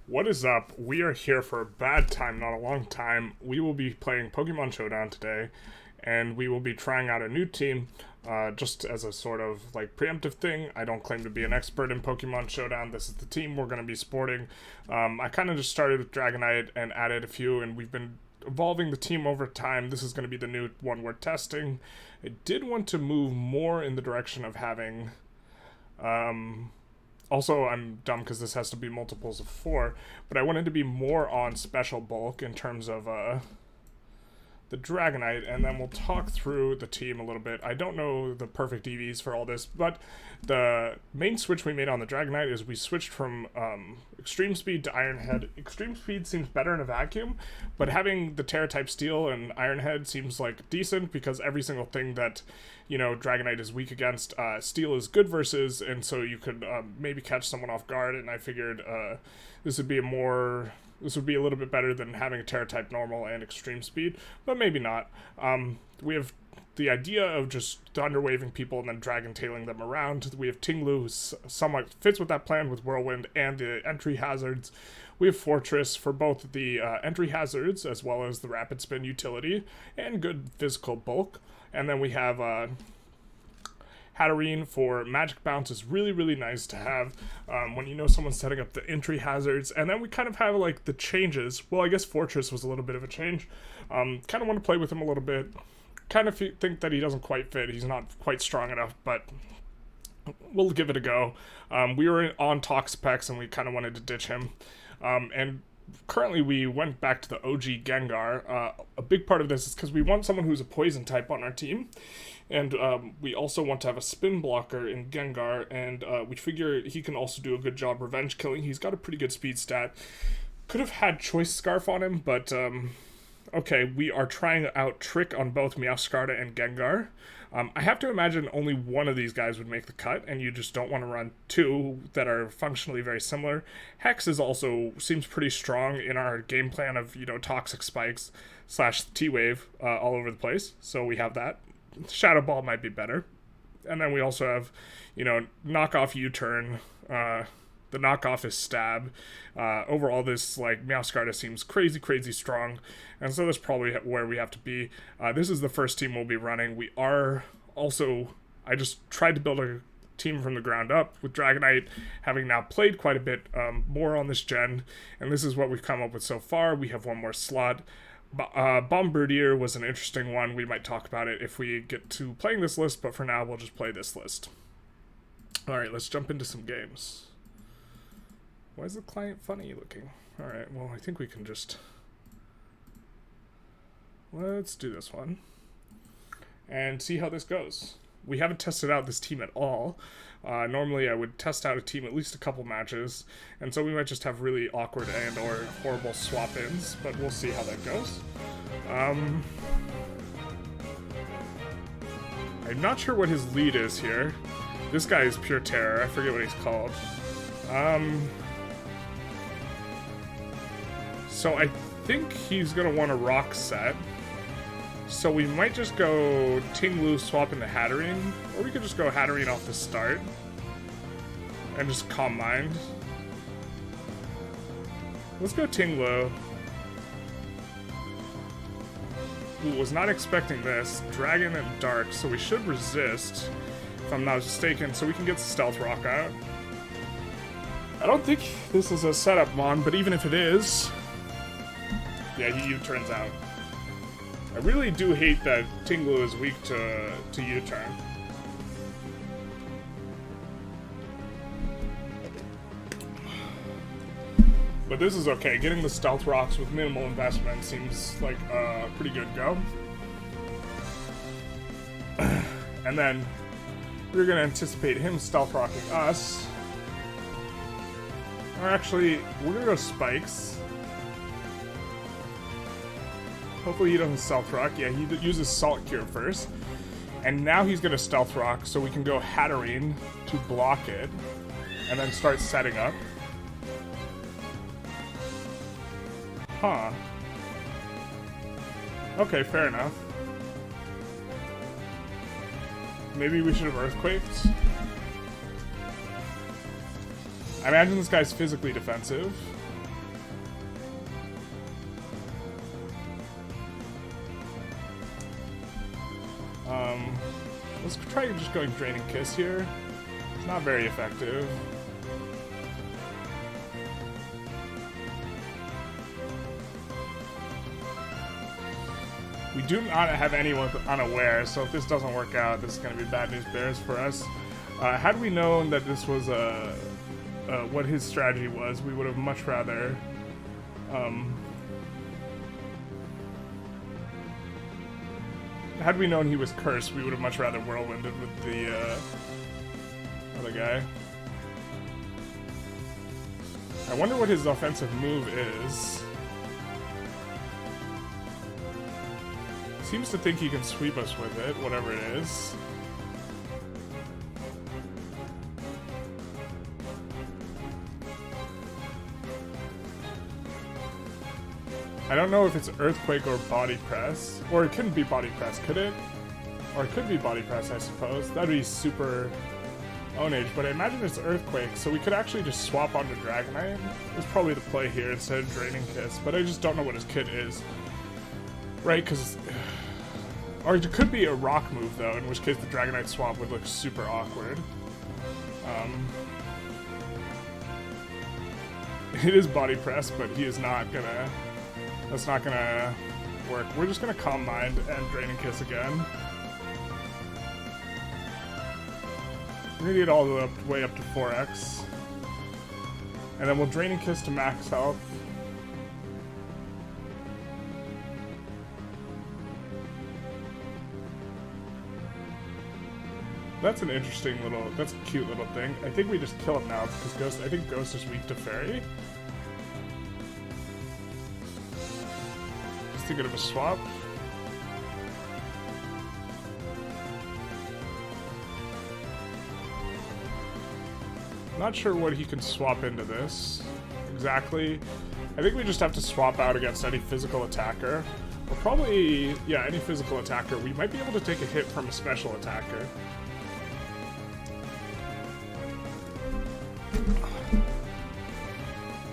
What is up? We are here for a bad time, not a long time. We will be playing Pokemon Showdown today, and we will be trying out a new team, just as a sort of like preemptive thing. I don't claim to be an expert in Pokemon Showdown. This is the team we're going to be sporting. I kind of just started with Dragonite and added a few, and we've been evolving the team over time. This is going to be the new one we're testing. I did want to move more in the direction of having... Also, I'm dumb because this has to be multiples of 4, but I wanted to be more on special bulk in terms of the Dragonite, and then we'll talk through the team a little bit. I don't know the perfect EVs for all this, but the main switch we made on the Dragonite is we switched from Extreme Speed to Iron Head. Extreme Speed seems better in a vacuum, but having the Tera type Steel and Iron Head seems like decent because every single thing that, you know, Dragonite is weak against, Steel is good versus, and so you could maybe catch someone off guard, and I figured this would be a little bit better than having a Tera type normal and extreme speed, but maybe not. We have the idea of just thunder waving people and then dragon tailing them around. We have Tinglu, who somewhat fits with that plan with Whirlwind and the entry hazards. We have Fortress for both the entry hazards as well as the rapid spin utility and good physical bulk. And then we have Hatterene for Magic Bounce is really, really nice to have when you know someone's setting up the entry hazards. And then we kind of have like the changes. Well, I guess Fortress was a little bit of a change. Kind of want to play with him a little bit. Kind of think that he doesn't quite fit. He's not quite strong enough, but we'll give it a go. We were on talk specs and we kind of wanted to ditch him. And currently we went back to the OG Gengar. A big part of this is because we want someone who's a poison type on our team. And we also want to have a spin blocker in Gengar, and we figure he can also do a good job revenge killing. He's got a pretty good speed stat. Could have had Choice Scarf on him, but okay, we are trying out Trick on both Meowscarada and Gengar. I have to imagine only one of these guys would make the cut, and you just don't want to run two that are functionally very similar. Hex is also seems pretty strong in our game plan of, you know, Toxic Spikes / T-Wave all over the place, so we have that. Shadow Ball might be better. And then we also have, you know, knockoff U-turn. The knockoff is Stab. Overall, this, like, Meowscarada seems crazy, crazy strong. And so that's probably where we have to be. This is the first team we'll be running. We are also... I just tried to build a team from the ground up with Dragonite, having now played quite a bit more on this gen. And this is what we've come up with so far. We have one more slot. Bombardier was an interesting one. We might talk about it if we get to playing this list, but for now we'll just play this list. Alright, let's jump into some games. Why is the client funny looking? Alright, well, I think we can just... Let's do this one. And see how this goes. We haven't tested out this team at all. Normally I would test out a team at least a couple matches, and so we might just have really awkward and or horrible swap-ins, but we'll see how that goes. I'm not sure what his lead is here. This guy is pure terror. I forget what he's called. So I think he's gonna want a rock set. So we might just go Tinglu swap into Hatterene, or we could just go Hatterene off the start and just Calm Mind. Let's go Tinglu. Ooh, was not expecting this. Dragon and Dark, so we should resist, if I'm not mistaken, so we can get the Stealth Rock out. I don't think this is a setup mon, but even if it is, yeah, he U-turns out. I really do hate that Tinglu is weak to U-turn. But this is okay. Getting the Stealth Rocks with minimal investment seems like a pretty good go. And then we're going to anticipate him Stealth Rocking us. Or actually, we're going to go Spikes. Hopefully he doesn't Stealth Rock. Yeah, he uses Salt Cure first. And now he's going to Stealth Rock, so we can go Hatterene to block it. And then start setting up. Huh. Okay, fair enough. Maybe we should have Earthquaked. I imagine this guy's physically defensive. Let's try just going Draining Kiss here. It's not very effective. We do not have anyone unaware, so if this doesn't work out, this is going to be bad news bears for us. Had we known that this was what his strategy was, we would have much rather had we known he was cursed, we would have much rather whirlwinded with the other guy. I wonder what his offensive move is. Seems to think he can sweep us with it, whatever it is. I don't know if it's Earthquake or Body Press. Or it couldn't be Body Press, could it? Or it could be Body Press, I suppose. That'd be super ownage, but I imagine it's Earthquake, so we could actually just swap onto Dragonite. It's probably the play here instead of Draining Kiss, but I just don't know what his kit is. Right, because... Or it could be a rock move, though, in which case the Dragonite swap would look super awkward. It is Body Press, but he is not gonna... That's not gonna work. We're just gonna Calm Mind and Draining Kiss again. We're gonna get all the way up to 4x. And then we'll Draining Kiss to max health. That's an interesting little, that's a cute little thing. I think we just kill him now because Ghost, I think Ghost is weak to Fairy. Just thinking of a swap. Not sure what he can swap into this exactly. I think we just have to swap out against any physical attacker. Or probably, yeah, any physical attacker. We might be able to take a hit from a special attacker.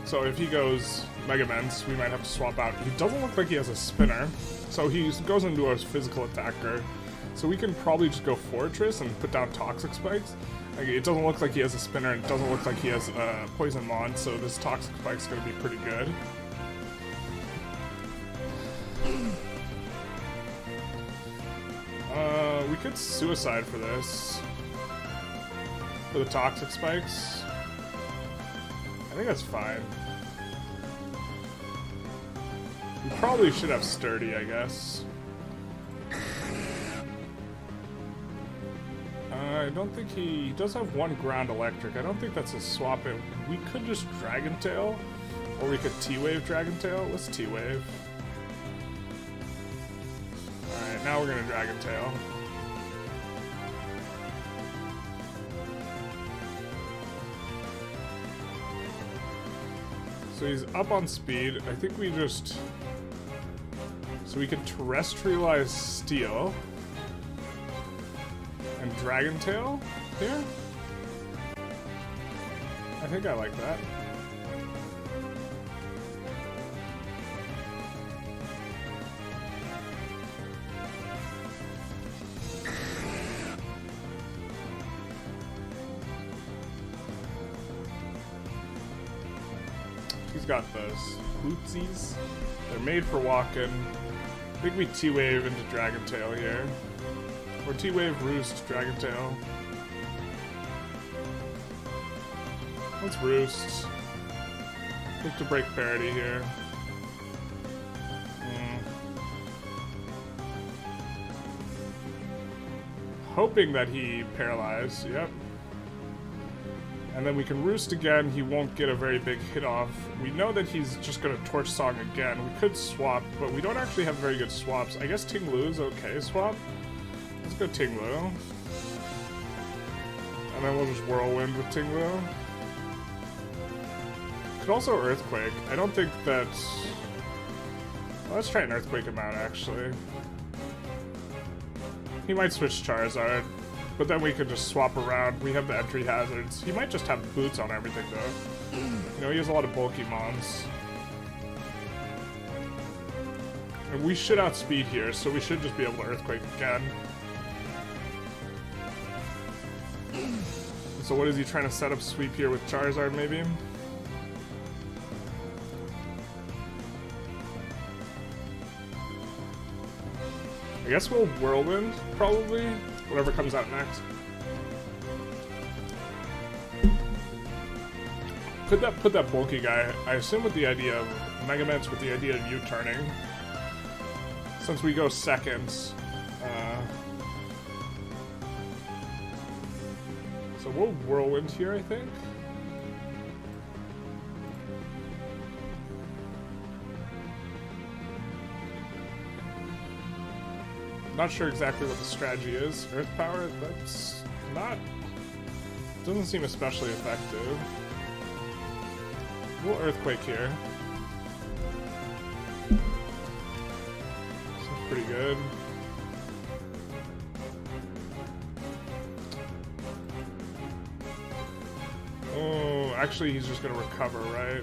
So if he goes Mega Mens, we might have to swap out. He doesn't look like he has a spinner, so he goes into a physical attacker. So we can probably just go Fortress and put down Toxic Spikes. Like, it doesn't look like he has a spinner, and it doesn't look like he has a Poison Mon, so this Toxic Spike's gonna be pretty good. We could Suicide for this. For the Toxic Spikes. I think that's fine. We probably should have Sturdy, I guess. I don't think he does have one Ground Electric. I don't think that's a swap in. We could just Dragon Tail, or we could T-Wave Dragon Tail. Let's T-Wave. Alright, now we're gonna Dragon Tail. So he's up on speed. I think we just... So we can Terrestrialize Steel. And Dragon Tail here? I think I like that. He's got those Hootsies. They're made for walking. I think we T-Wave into Dragon Tail here. Or T-Wave Roost, Dragon Tail. Let's Roost. Look to break parity here. Hoping that he paralyzed, yep. And then we can Roost again, he won't get a very big hit off. We know that he's just gonna Torch Song again. We could swap, but we don't actually have very good swaps. I guess Ting Lu's okay swap. Let's go Ting Lu. And then we'll just Whirlwind with Ting Lu. Could also Earthquake. I don't think that... Well, let's try and Earthquake him out, actually. He might switch Charizard, but then we could just swap around. We have the entry hazards. He might just have boots on everything, though. You know, he has a lot of bulky mons. And we should outspeed here, so we should just be able to Earthquake again. So what is he trying to set up sweep here with Charizard, maybe? I guess we'll Whirlwind, probably. Whatever comes out next. Put that bulky guy, I assume with the idea of Mega Man's with the idea of U-turning. Since we go seconds. So we'll Whirlwind here, I think. Not sure exactly what the strategy is. Earth Power, that's not... doesn't seem especially effective. We'll Earthquake here. Seems pretty good. Oh, actually he's just gonna recover, right?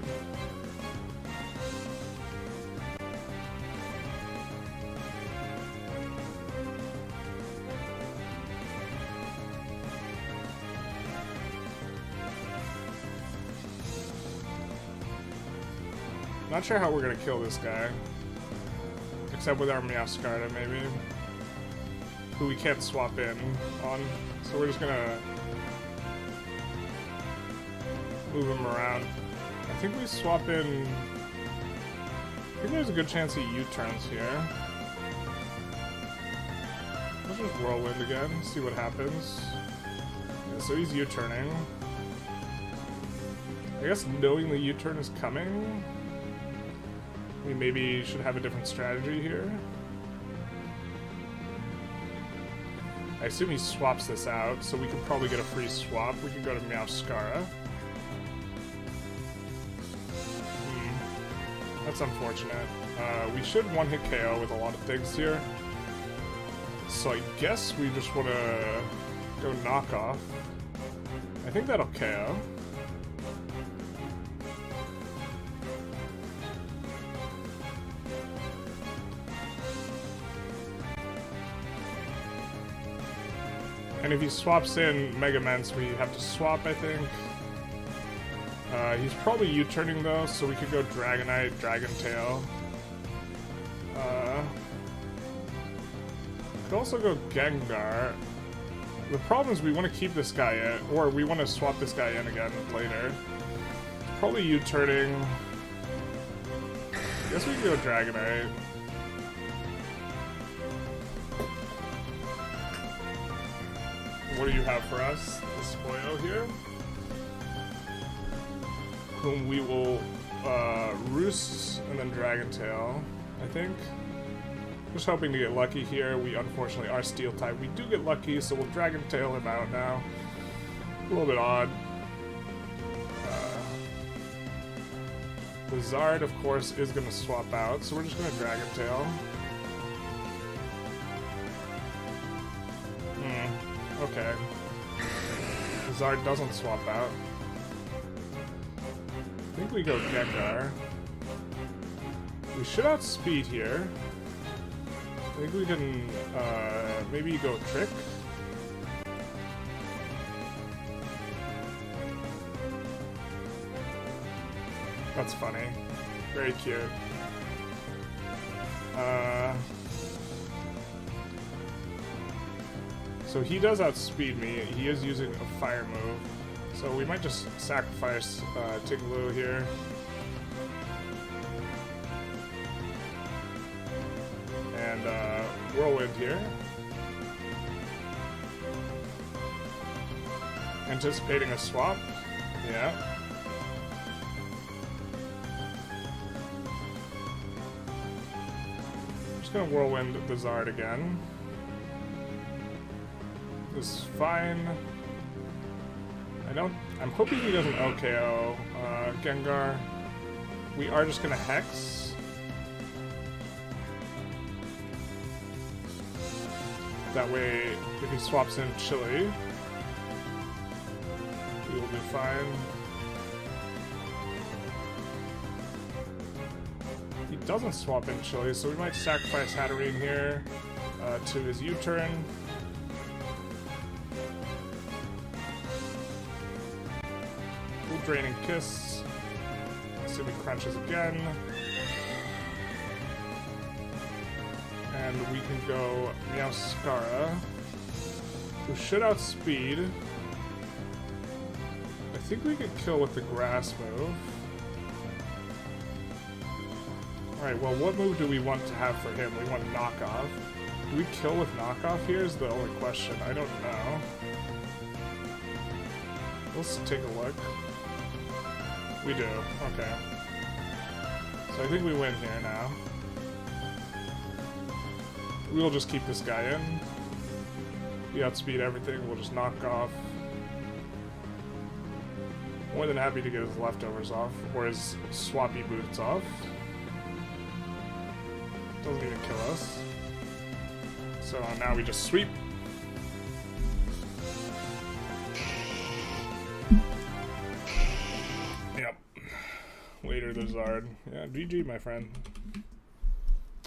Not sure how we're gonna kill this guy. Except with our Meowscarlet, maybe. Who we can't swap in on. So we're just gonna move him around. I think we swap in... I think there's a good chance he U-turns here. Let's just Whirlwind again, see what happens. Yeah, so he's U-turning. I guess knowing the U-turn is coming, we maybe should have a different strategy here. I assume he swaps this out, so we could probably get a free swap. We could go to Meowscarlet. That's unfortunate. We should one-hit KO with a lot of things here. So I guess we just want to go knockoff. I think that'll KO. And if he swaps in Mega Ments, we have to swap, I think. He's probably U-turning though, so we could go Dragonite, Dragon Tail. Could also go Gengar. The problem is we want to keep this guy in, or we want to swap this guy in again later. Probably U-turning. I guess we could go Dragonite. What do you have for us? This Spoyo here. Whom we will Roost and then Dragon Tail, I think. Just hoping to get lucky here. We unfortunately are Steel type. We do get lucky, so we'll Dragon Tail him out now. A little bit odd. The Zard, of course, is going to swap out, so we're just going to Dragon Tail. Okay. The Zard doesn't swap out. I think we go Gengar. We should outspeed here. I think we can, maybe go Trick. That's funny. Very cute. So he does outspeed me. He is using a fire move. So we might just sacrifice Tiglu here. And Whirlwind here. Anticipating a swap. Yeah. Just gonna Whirlwind the Zard again. This is fine. I'm hoping he doesn't OKO Gengar. We are just gonna Hex. That way, if he swaps in Chili, we will be fine. He doesn't swap in Chili, so we might sacrifice Hatterene here to his U-turn. Draining Kiss. Assuming crunches again. And we can go Meowscara, who should outspeed. I think we could kill with the grass move. Alright, well, what move do we want to have for him? We want knockoff. Do we kill with knockoff here is the only question. I don't know. Let's take a look. We do. Okay. So I think we win here now. We'll just keep this guy in. We outspeed everything. We'll just knock off. More than happy to get his leftovers off, or his swappy boots off. Doesn't even kill us. So now we just sweep. Yep. Later the Zard. Yeah, GG, my friend.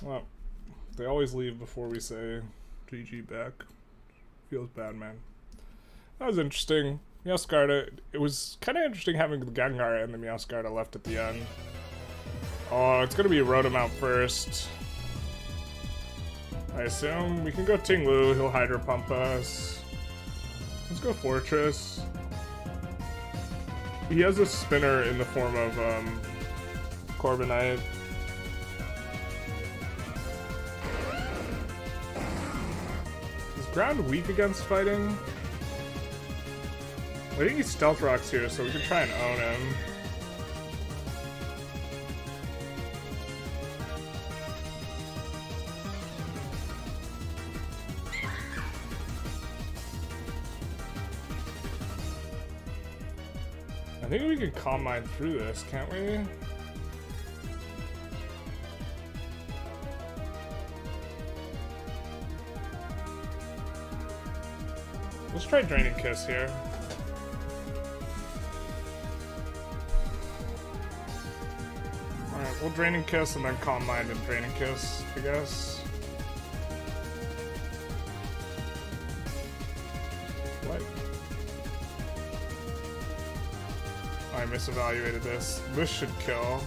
Well, they always leave before we say GG back. Feels bad, man. That was interesting. Meowscarda, it was kind of interesting having the Gengar and the Meowscarda left at the end. Oh, it's gonna be Rotom first. I assume we can go Tinglu, he'll Hydro Pump us. Let's go Fortress. He has a spinner in the form of Corviknight. Is ground weak against fighting? I think he Stealth Rocks here, so we can try and own him. I think we can Calm Mind through this, can't we? Let's try Draining Kiss here. Alright, we'll Draining Kiss and then Calm Mind and Draining Kiss, I guess. What? I misevaluated this. This should kill.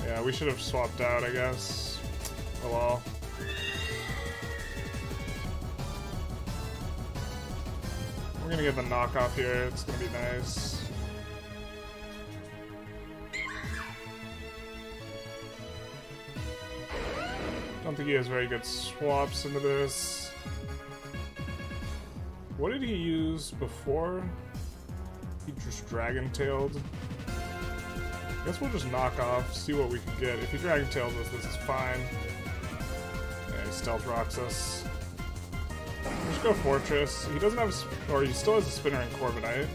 Yeah, we should have swapped out, I guess. Oh well. We're gonna get the knockoff here, it's gonna be nice. Don't think he has very good swaps into this. What did he use before? He just Dragon-tailed. I guess we'll just knock off, see what we can get. If he Dragon-tails us, this is fine. Yeah, he Stealth Rocks us. Let's go Fortress. He doesn't have or he still has a spinner in Corviknight.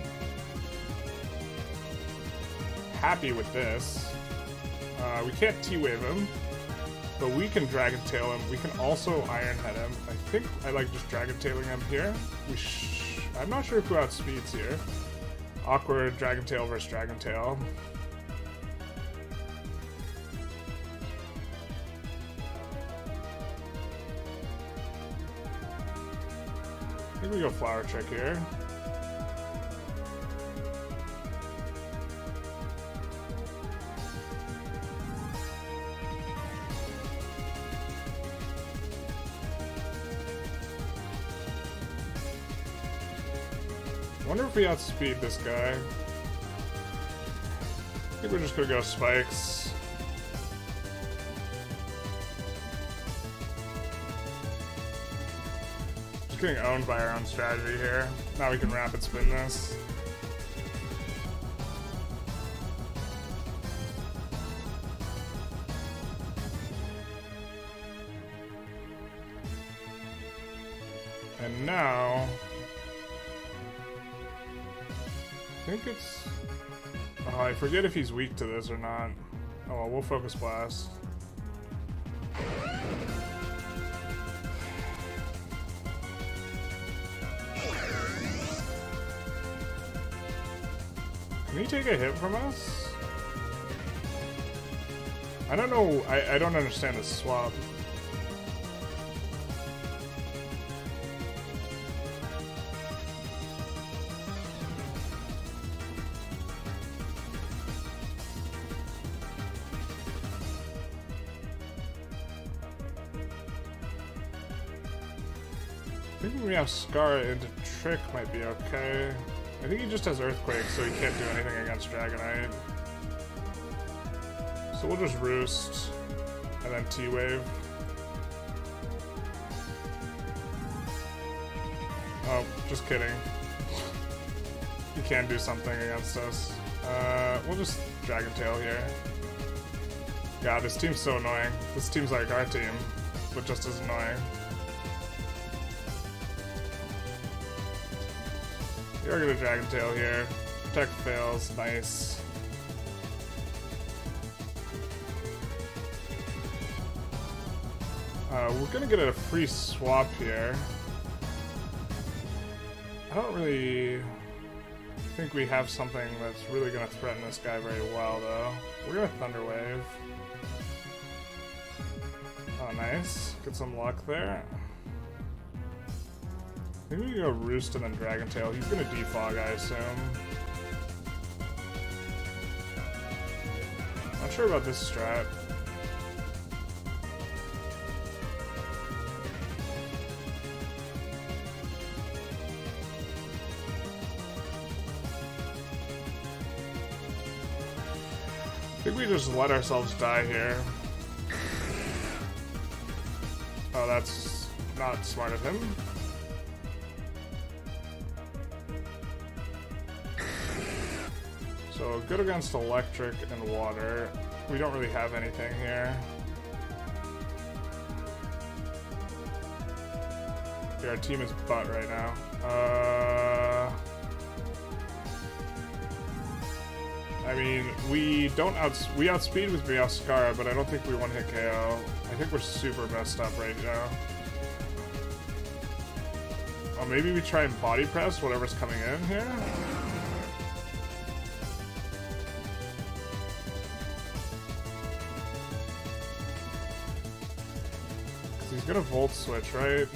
Happy with this. We can't T-Wave him, but we can Dragon Tail him. We can also Iron Head him. I think I like just Dragon Tailing him here. I'm not sure who outspeeds here. Awkward Dragon Tail versus Dragon Tail. I think we go Flower Trick here. I wonder if we outspeed this guy. I think we're just gonna go Spikes. Just getting owned by our own strategy here. Now we can Rapid Spin this. And now I think it's... Oh, I forget if he's weak to this or not. Oh well, we'll Focus Blast. Can he take a hit from us? I don't know, I don't understand this swap. think we have Scarlet into Trick might be okay. I think he just has Earthquake, so he can't do anything against Dragonite. So we'll just Roost, and then T-Wave. Oh, just kidding. He can do something against us. We'll just Dragon Tail here. God, this team's so annoying. This team's like our team, but just as annoying. We are gonna Dragon Tail here. Protect fails, nice. We're gonna get a free swap here. I don't really think we have something that's really gonna threaten this guy very well, though. We're gonna Thunder Wave. Oh, nice. Get some luck there. Maybe we go Roost and then Dragon Tail. He's gonna defog, I assume. Not sure about this strat. I think we just let ourselves die here. Oh, that's not smart of him. So good against electric and water. We don't really have anything here. Yeah, our team is butt right now. I mean, we outspeed with Meowscarada, but I don't think we one-hit KO. I think we're super messed up right now. Oh, maybe we try and body press whatever's coming in here? He's gonna Volt Switch, right?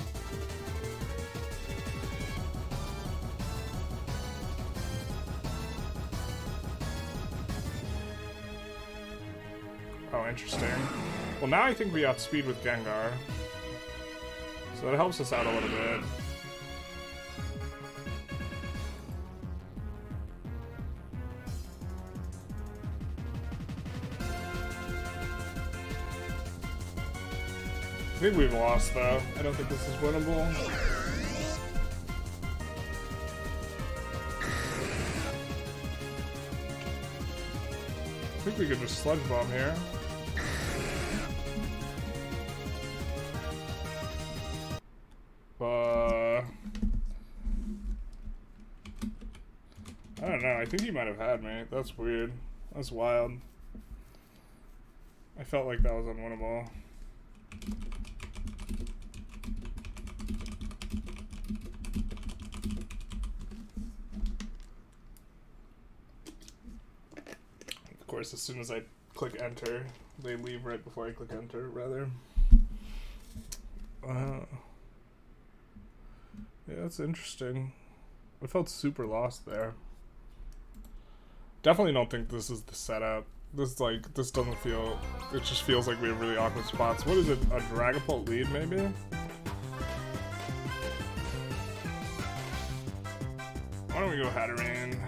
Oh, interesting. Well, now I think we outspeed with Gengar. So that helps us out a little bit. I think we've lost, though. I don't think this is winnable. I think we could just Sludge Bomb here. I don't know. I think he might have had me. That's weird. That's wild. I felt like that was unwinnable. Of course, as soon as I click enter, they leave right before I click enter, rather. Yeah, that's interesting. I felt super lost there. Definitely don't think this is the setup. This doesn't feel, it just feels like we have really awkward spots. What is it, a Dragapult lead maybe? Why don't we go Hatterene?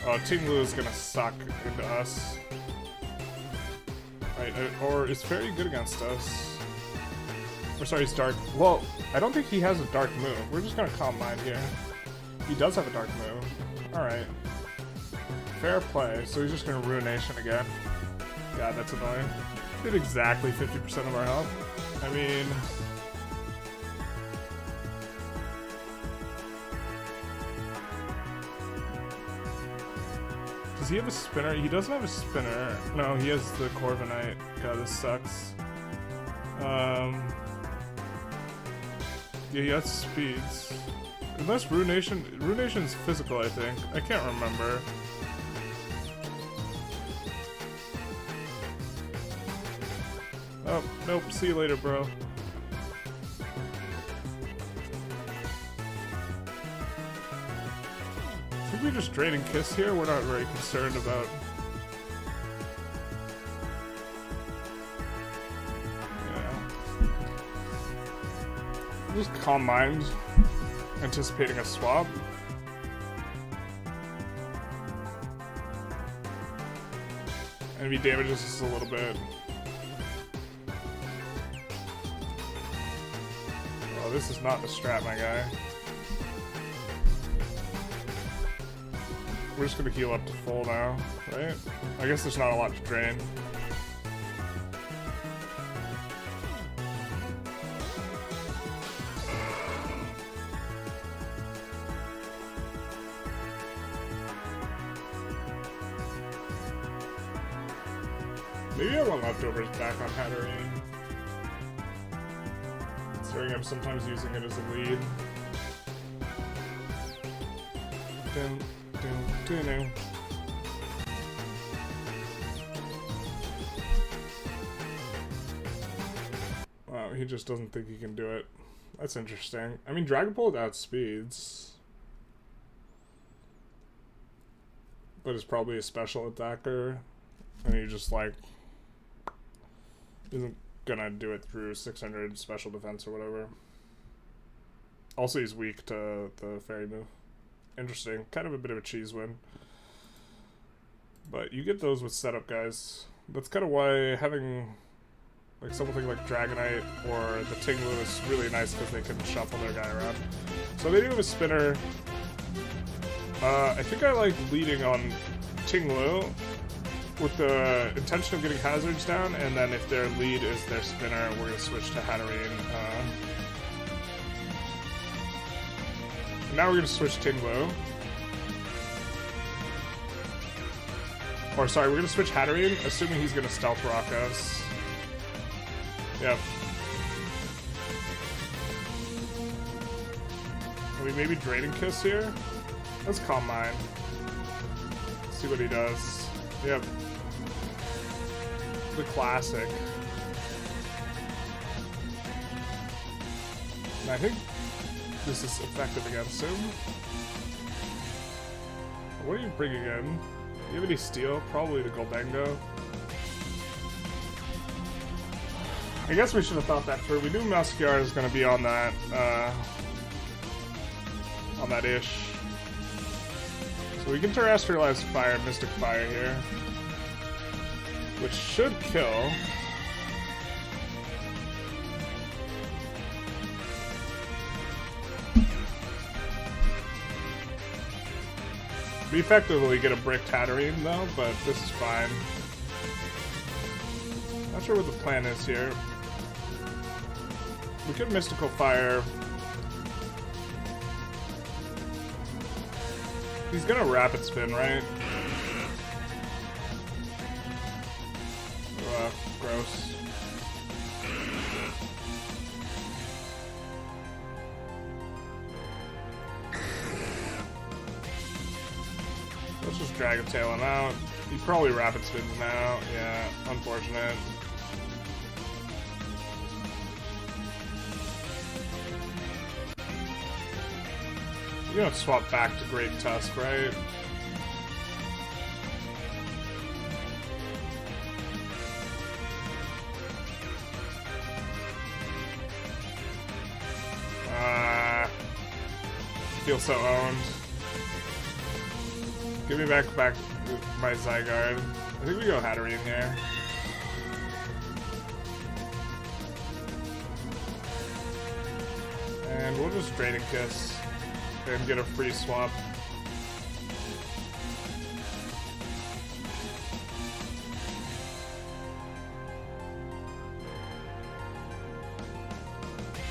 Oh, Team Blue is gonna suck into us. Right, or is Fairy good against us? Or sorry, it's Dark. Well, I don't think he has a Dark move. We're just gonna Calm Mind here. He does have a Dark move. Alright. Fair play. So he's just gonna Ruination again. God, that's annoying. Did exactly 50% of our health. I mean... Does he have a spinner? He doesn't have a spinner. No, he has the Corviknight. God, this sucks. Yeah, he has speeds. Unless Ruination's physical, I think. I can't remember. Oh, nope. See you later, bro. I think we just Drain and Kiss here. We're not very concerned about... Just calm mind, anticipating a swap. And if he damages us a little bit. Oh, this is not the strat, my guy. We're just gonna heal up to full now, right? I guess there's not a lot to drain. Maybe I want leftovers back on Hatterene. Considering I'm sometimes using it as a lead. Wow, he just doesn't think he can do it. That's interesting. I mean, Dragon Ball outspeeds. But it's probably a special attacker. And he just, like, isn't gonna do it through 600 special defense or whatever. Also, he's weak to the fairy move. Interesting. Kind of a bit of a cheese win. But you get those with setup, guys. That's kind of why having like something like Dragonite or the Tinglu is really nice because they can shuffle their guy around. So they do have a spinner. I think I like leading on Tinglu with the intention of getting hazards down, and then if their lead is their spinner, we're going to switch to Hatterene. Now we're going to switch Tinglu. Or sorry, we're going to switch Hatterene, assuming he's going to Stealth Rock us. Yep. Are we maybe Draining Kiss here? Let's Calm Mind. See what he does. Yep. The classic. And I think this is effective against him. What are you bringing in? Do you have any steel? Probably the Goldengo. I guess we should have thought that through. We knew Muskyar is going to be on that ish. So we can Terrestrialize Fire, Mystic Fire here, which should kill. We effectively get a bricked Hatterene though, but this is fine. Not sure what the plan is here. We could Mystical Fire. He's gonna Rapid Spin, right? Gross. Let's just Dragon Tail him out. He probably Rapid Spins now. Yeah, unfortunate. You don't swap back to Great Tusk, right? Feel so owned. Give me back my Zygarde. I think we go Hatterene here. And we'll just Draining Kiss and get a free swap.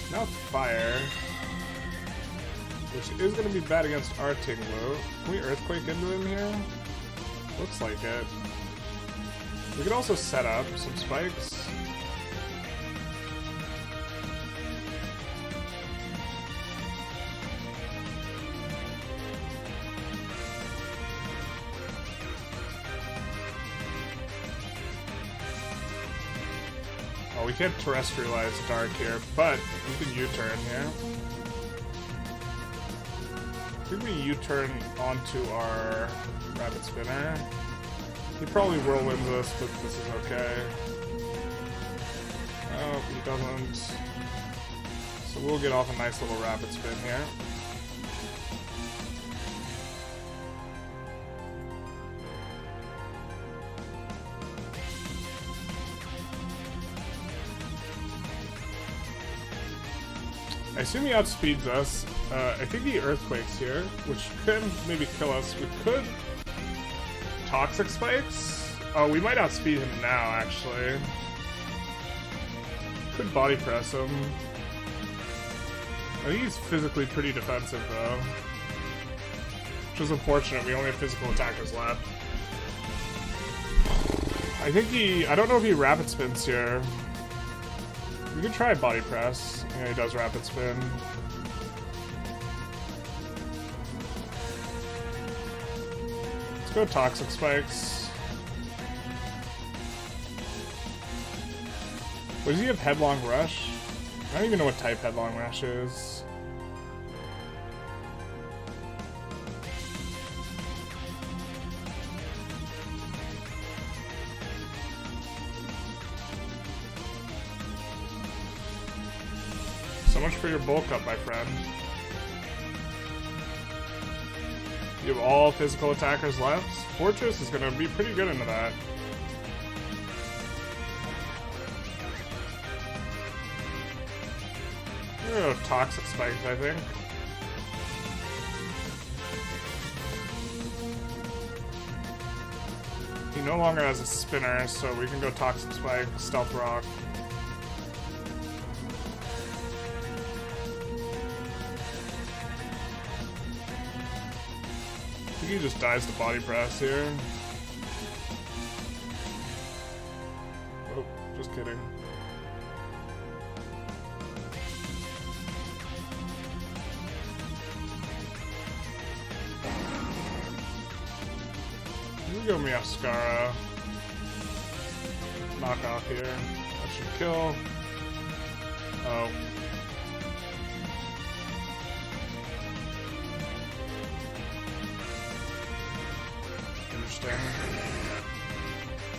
Now Fire, which is going to be bad against our Tinglu. Can we Earthquake into him here? Looks like it. We could also set up some spikes. Oh, we can't Terrestrialize Dark here, but we can U-turn here. I think we U-turn onto our Rapid Spinner. He probably Whirlwinds us, but this is okay. Oh, he doesn't. So we'll get off a nice little rapid spin here. I assume he outspeeds us. I think he earthquakes here, which could maybe kill us. We could toxic spikes. Oh, we might outspeed him now, actually. Could body press him. I think he's physically pretty defensive, though. Which is unfortunate. We only have physical attackers left. I think I don't know if he rapid spins here. We could try body press. Yeah, he does rapid spin. Let's go toxic spikes. What does he have? Headlong rush? I don't even know what type headlong rush is. So much for your bulk up, my friend. You have all physical attackers left. Fortress is going to be pretty good into that. We're going to go toxic spikes, I think. He no longer has a spinner, so we can go toxic spike, stealth rock. I think he just dies to body press here. Oh, just kidding. We go Miascara. Knock off here. That should kill. Oh.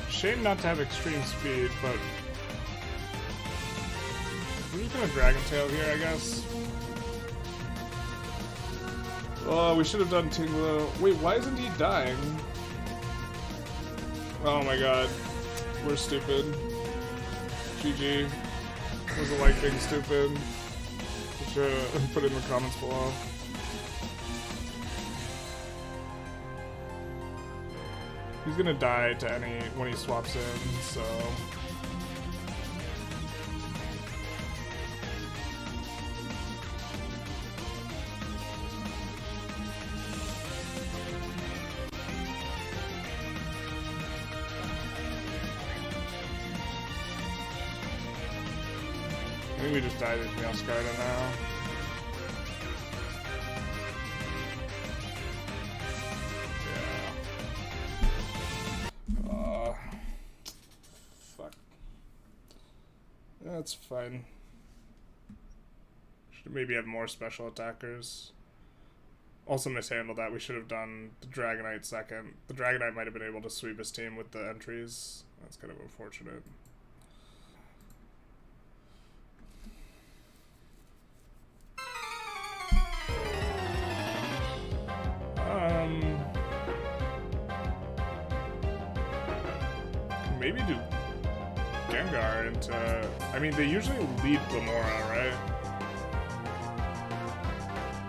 Shame not to have extreme speed, but we're just gonna Dragon Tail here, I guess. Oh, we should have done Tinglu. Wait, why isn't he dying? Oh my god. We're stupid. GG. Doesn't like being stupid. You should put it in the comments below. He's gonna die to any when he swaps in, so I think we just died to Miascara now. That's fine. Should maybe have more special attackers. Also mishandled that. We should have done the Dragonite second. The Dragonite might have been able to sweep his team with the entries. That's kind of unfortunate. Maybe do Gengar into... I mean, they usually lead Glamora, right?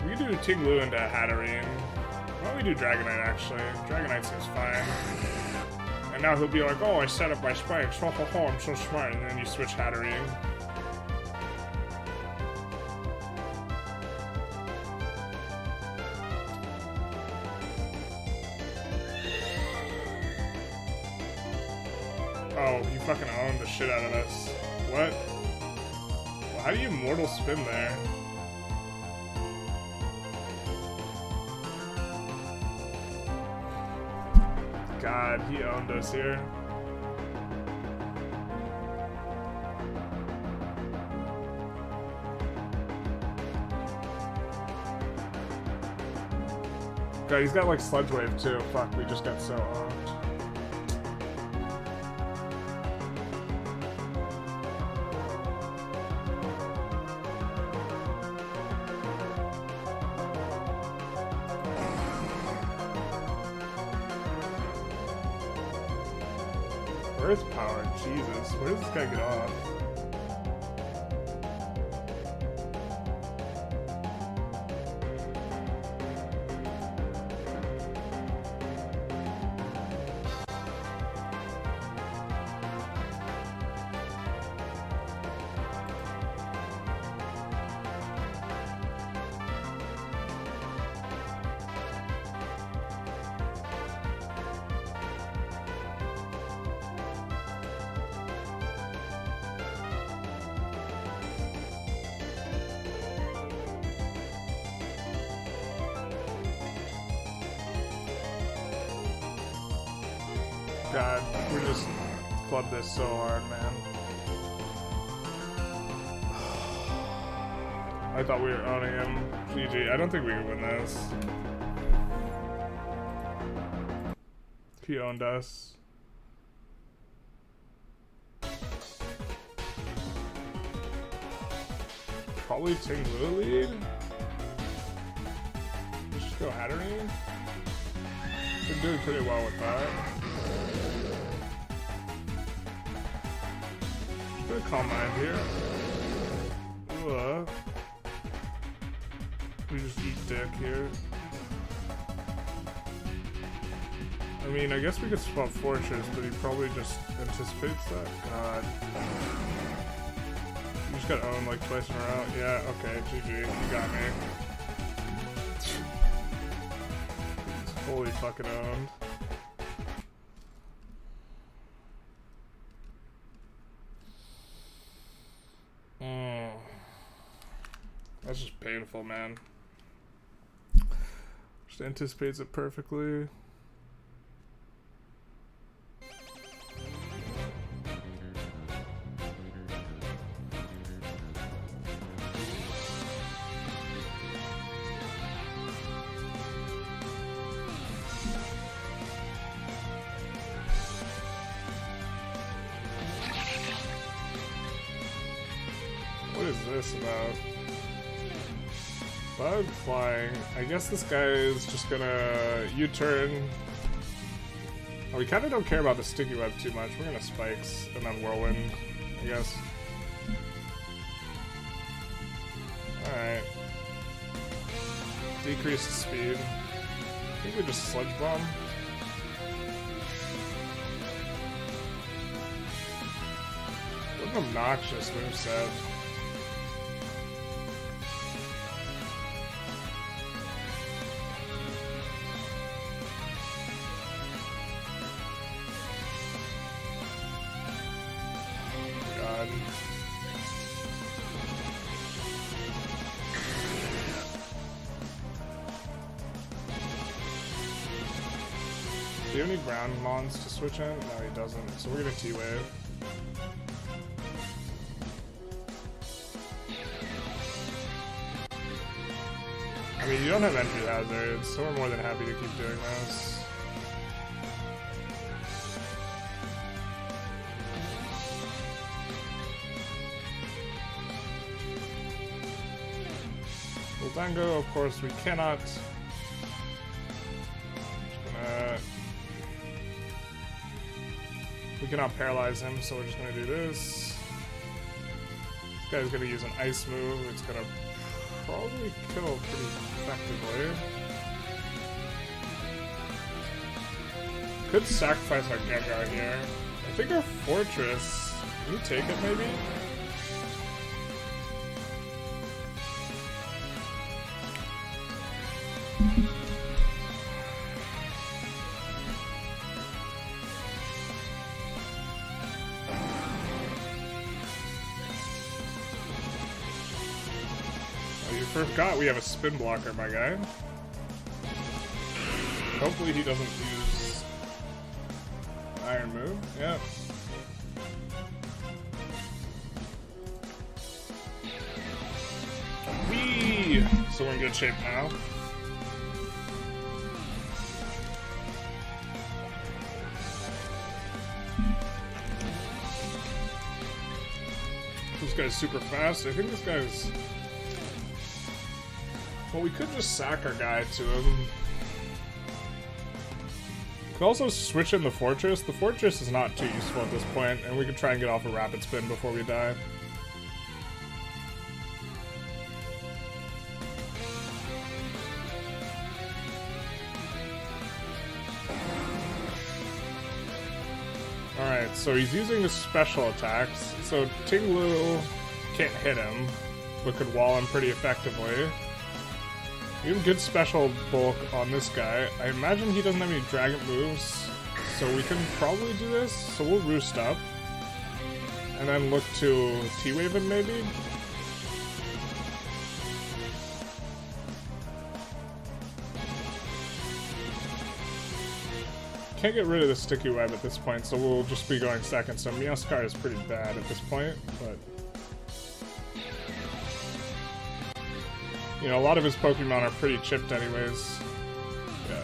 We could do Tinglu into Hatterene. Why don't we do Dragonite, actually? Dragonite seems fine. And now he'll be like, oh, I set up my spikes. Ho ho ho, I'm so smart. And then you switch Hatterene. Oh, you fucking owned the shit out of this. What? Well, how do you mortal spin there? God, he owned us here. God, he's got like Sludge Wave too. Fuck, we just got so owned. Earth power, Jesus. Where does this guy get off? God, we just clubbed this so hard, man. I thought we were owning him. GG. I don't think we can win this. He owned us. Probably take the lead. Let's just go Hatterene. Been doing pretty well with that. Just gonna calm mind here. We just eat dick here. I mean, I guess we could swap Fortress, but he probably just anticipates that. God. You just got owned like twice in a row. Yeah, okay, GG. You got me. It's fully fucking owned. That's just painful, man. Just anticipates it perfectly. What is this about? Bug flying. I guess this guy is just gonna U-turn. Oh, we kind of don't care about the sticky web too much. We're gonna spikes and then whirlwind, I guess. Alright. Decrease the speed. I think we just sludge bomb. What an obnoxious moveset. Do you have any ground mons to switch in? No, he doesn't. So we're gonna T-wave. I mean, you don't have entry hazards, so we're more than happy to keep doing this. Dango, of course, we cannot. We cannot paralyze him, so we're just gonna do this. This guy's gonna use an ice move. It's gonna probably kill pretty effectively. Could sacrifice our Gengar here. I think our Fortress. Can we take it maybe? Forgot we have a spin blocker, my guy. Hopefully he doesn't use Iron Move. Yep. Whee! So we're in good shape now. This guy's super fast. I think this guy's... Well, we could just sack our guy to him. Could also switch in the Fortress. The Fortress is not too useful at this point, and we could try and get off a Rapid Spin before we die. Alright, so he's using his special attacks. So Tinglu can't hit him, but could wall him pretty effectively. We have good special bulk on this guy. I imagine he doesn't have any dragon moves, so we can probably do this. So we'll roost up, and then look to T-Wave him maybe? Can't get rid of the sticky web at this point, so we'll just be going second. So Meowscar is pretty bad at this point, but you know, a lot of his Pokemon are pretty chipped anyways. Yeah.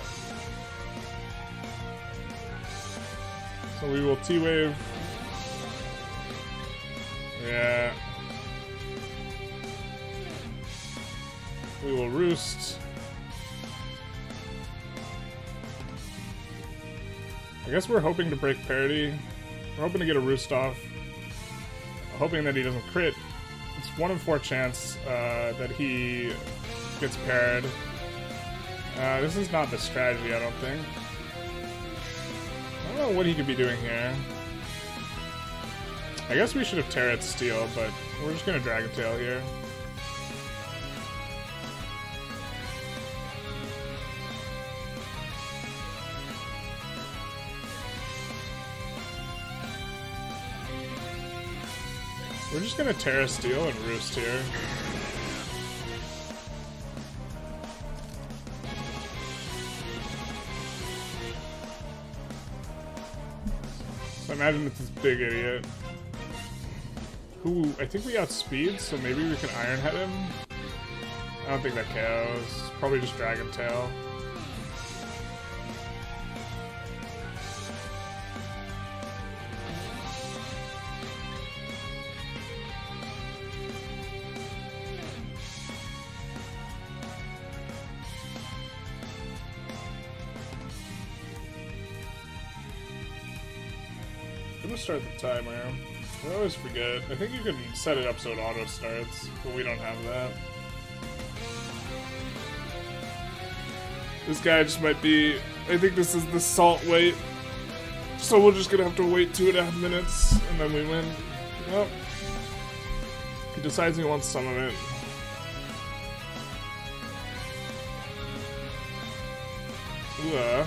So we will T-Wave. Yeah. We will Roost. I guess we're hoping to break parity. We're hoping to get a Roost off. Hoping that he doesn't crit. It's 1 in 4 chance that he gets paired. This is not the strategy, I don't think. I don't know what he could be doing here. I guess we should have Tera Steel, but we're just gonna Dragon Tail here. We're just gonna Tera Steel and Roost here. So imagine it's this big idiot. Who, I think we outspeed, so maybe we can Iron Head him? I don't think that KOs. Probably just Dragon Tail. I'm gonna start the timer. I always forget. I think you can set it up so it auto starts, but we don't have that. This guy just might be... I think this is the salt wait. So we're just gonna have to wait 2.5 minutes, and then we win. Well, he decides he wants some of it. Ooh,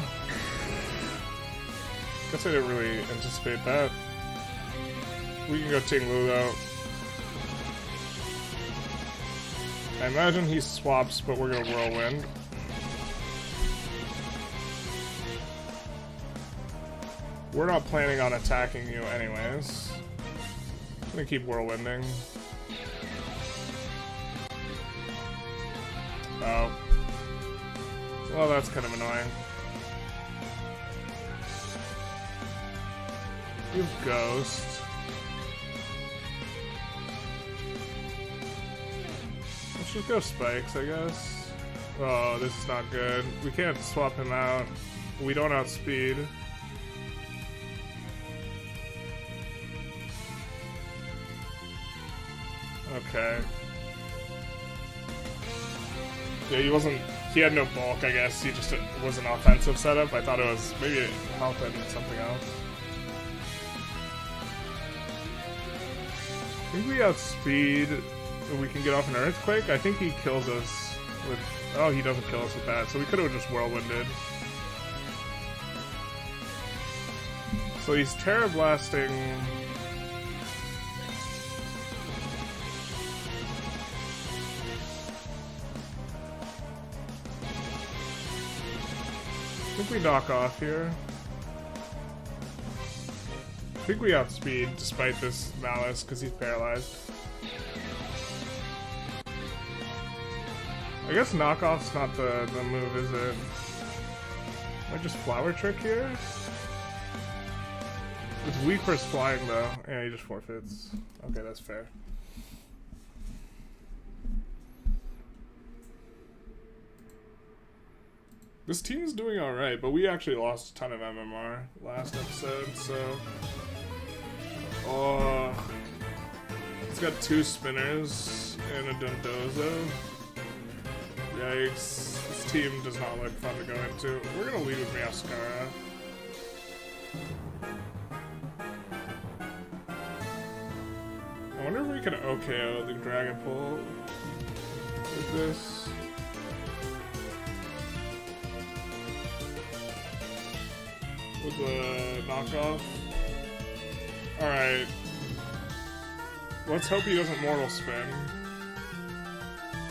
guess I didn't really anticipate that. We can go Tinglu though. I imagine he swaps, but we're gonna Whirlwind. We're not planning on attacking you anyways. I'm gonna keep Whirlwinding. Oh. Well, that's kind of annoying. You have Ghost. Let's just go Spikes, I guess. Oh, this is not good. We can't swap him out. We don't outspeed. Okay. Yeah, he had no bulk, I guess. He just was an offensive setup. I thought it was maybe health and something else. I think we outspeed. We can get off an Earthquake. I think he kills us with... Oh, he doesn't kill us with that. So we could have just Whirlwinded. So he's Terra Blasting... I think we knock off here. I think we outspeed despite this Malice because he's paralyzed. I guess knockoff's not the move, is it? I just Flower Trick here? It's weak versus flying though. Yeah, he just forfeits. Okay, that's fair. This team is doing alright, but we actually lost a ton of MMR last episode, so... Oh... It's got 2 spinners and a Dondozo. Yikes. This team does not look fun to go into. We're gonna lead with Meowscara. I wonder if we can OKO the Dragon Pull with this. With the knockoff. Alright. Let's hope he doesn't Mortal Spin.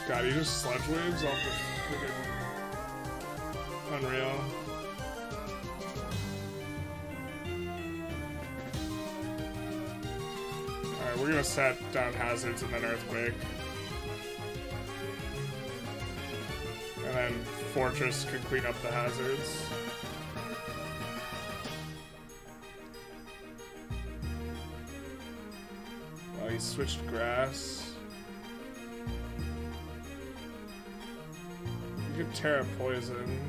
God, he just Sludge Waves off the freaking Unreal. Alright, we're gonna set down Hazards and then Earthquake. And then Fortress can clean up the Hazards. Oh, he switched Grass. You could Tera Poison.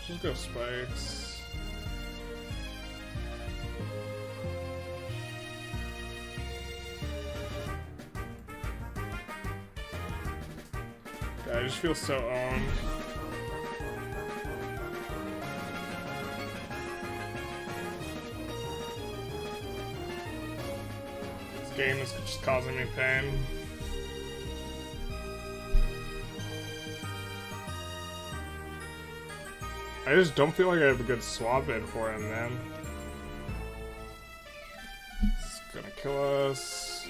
Just go Spikes. God, I just feel so owned. This game is just causing me pain. I just don't feel like I have a good swap in for him, man. It's gonna kill us.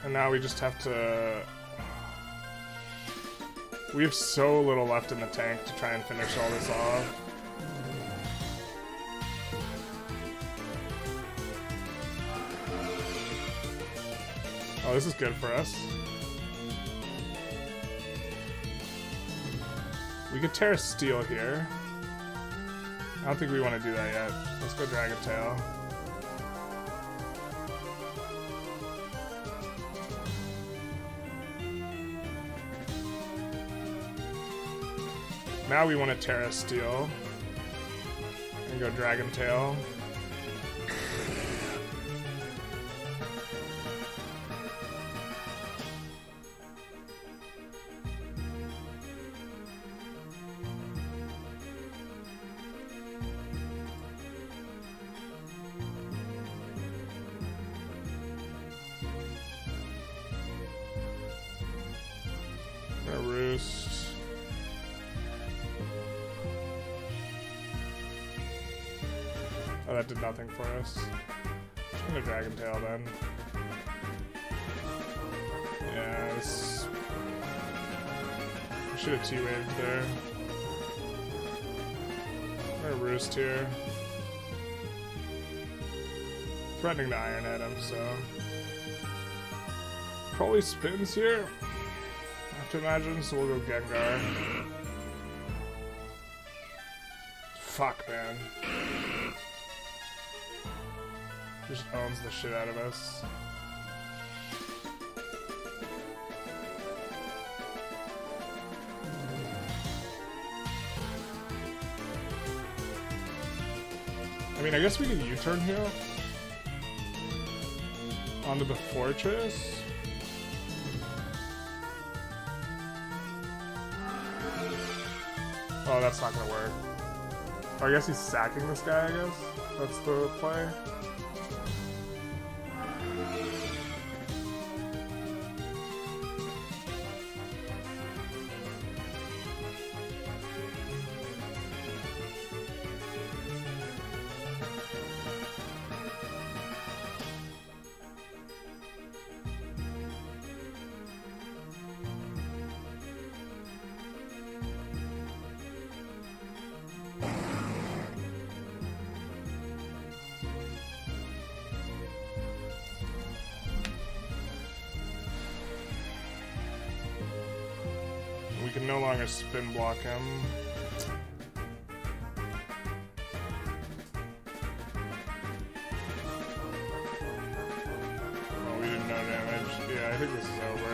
And now we just have to... We have so little left in the tank to try and finish all this off. Oh, this is good for us. We could Terra Steel here. I don't think we want to do that yet. Let's go Dragon Tail. Now we want to Terra Steel. And go Dragon Tail. Roost. Oh, that did nothing for us. I'm gonna Dragon Tail then. Yeah, this... I should have T-Waved there. I'm gonna Roost here. Threatening to Iron at him, so... Probably spins here. I have to imagine, so we'll go Gengar. Fuck, man. Just owns the shit out of us. I mean, I guess we can U-turn here. Onto the Fortress. Oh, that's not gonna work. Oh, I guess he's sacking this guy, I guess? That's the play. We can no longer spin block him. Oh, we did no damage. Yeah, I think this is over.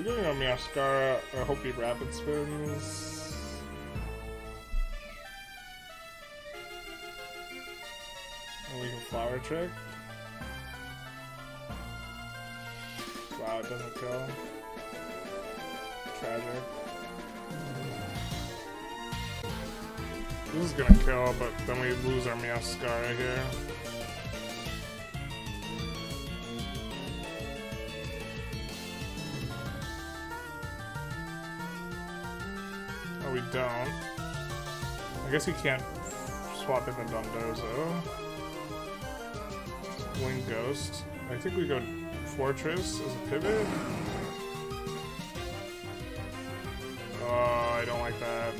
We're going on Meowscara. I hope he rapid spins. And we can flower trick. Wow, it doesn't kill. Tragic. This is gonna kill, but then we lose our Meowscara here. Oh, we don't. I guess he can't swap in the Dondozo. Wing Ghost. I think we go Fortress as a pivot. Oh, I don't like that.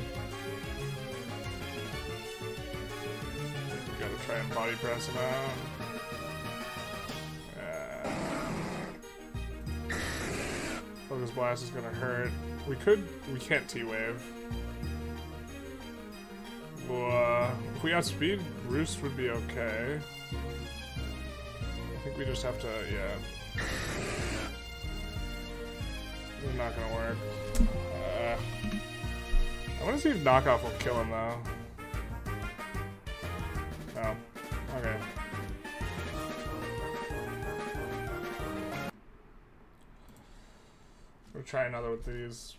We gotta try and body press him out. Focus Blast is gonna hurt. We can't T-Wave. Well, if we outspeed, Roost would be okay. I think we just have to, yeah. It's not gonna work. I wanna see if Knockoff will kill him though. Oh, okay. We'll try another with these.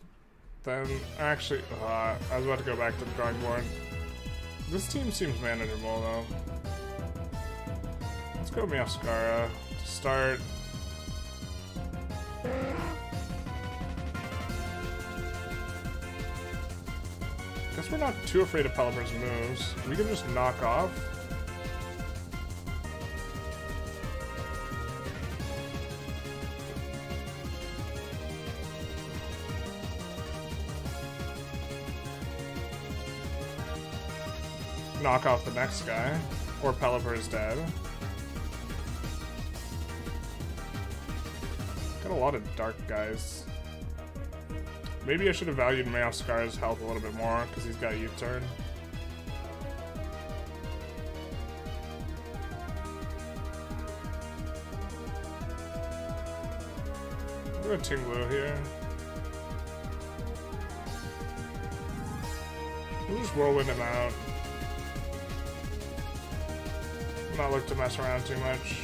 Then, actually, I was about to go back to the drawing board. This team seems manageable though. Let's go Meowscara to start. Guess we're not too afraid of Pelipper's moves. We can just knock off. Knock off the next guy. Or Pelipper is dead. Got a lot of dark guys. Maybe I should have valued Meowscara's health a little bit more, because he's got a U-turn. We'll go Tinglu here. We'll just whirlwind him out. Not look to mess around too much.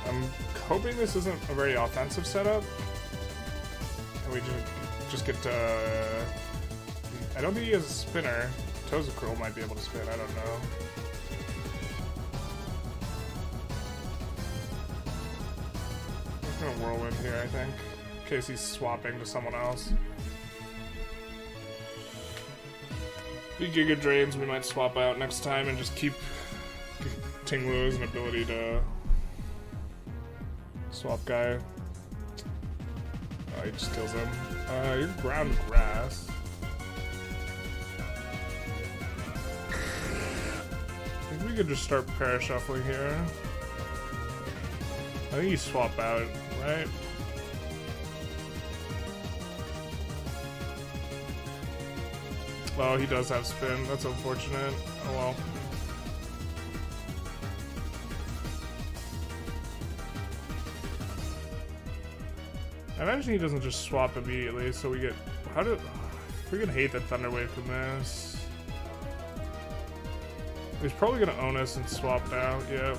I'm hoping this isn't a very offensive setup. And we just get to... I don't think he has a spinner. Tozacruel might be able to spin, I don't know. I'm gonna whirlwind here, I think. In case he's swapping to someone else. The Giga Drains we might swap out next time and just keep Tinglu as an ability to swap guy. Oh, he just kills him. You're ground grass. I think we could just start parashuffling here. I think you swap out, right? Oh, he does have spin. That's unfortunate. Oh well. I imagine he doesn't just swap immediately, so we get... How do... We're gonna hate that Thunder Wave can miss. He's probably gonna own us and swap out, yeah.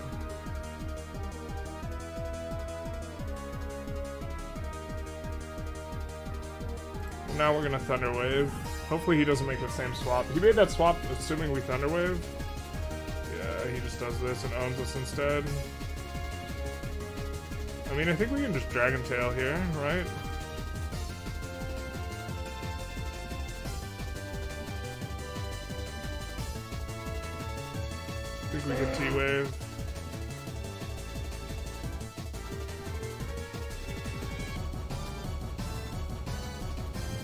Now we're gonna Thunder Wave. Hopefully he doesn't make the same swap. He made that swap assuming we Thunder Wave. Yeah, he just does this and owns us instead. I mean, I think we can just Dragon Tail here, right? I think we can T-Wave.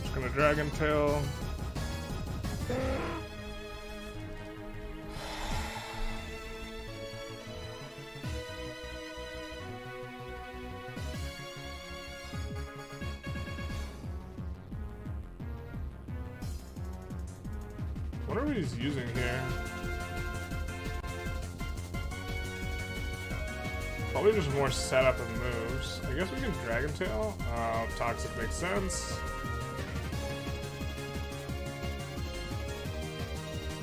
Just gonna Dragon Tail. What are we using here? Probably just more setup and moves. I guess we can Dragon Tail. Toxic makes sense.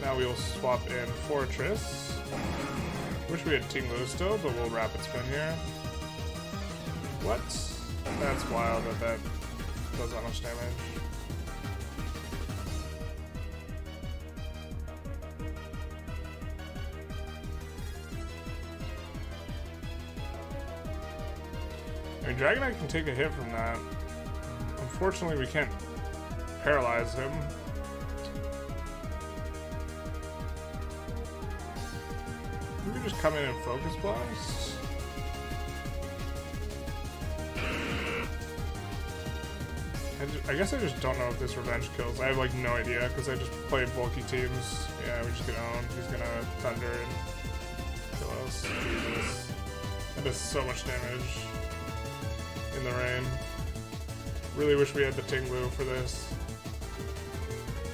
Now we'll swap in Fortress. Wish we had Tinglu still, but we'll Rapid Spin here. What? That's wild that that does that much damage. I mean, Dragonite can take a hit from that. Unfortunately, we can't paralyze him. We can just come in and Focus Blast. I guess I just don't know if this Revenge kills. I have like no idea because I just played bulky teams. Yeah, we just get owned. He's gonna Thunder and kill us. Jesus. That does so much damage in the rain. Really wish we had the Tinglu for this.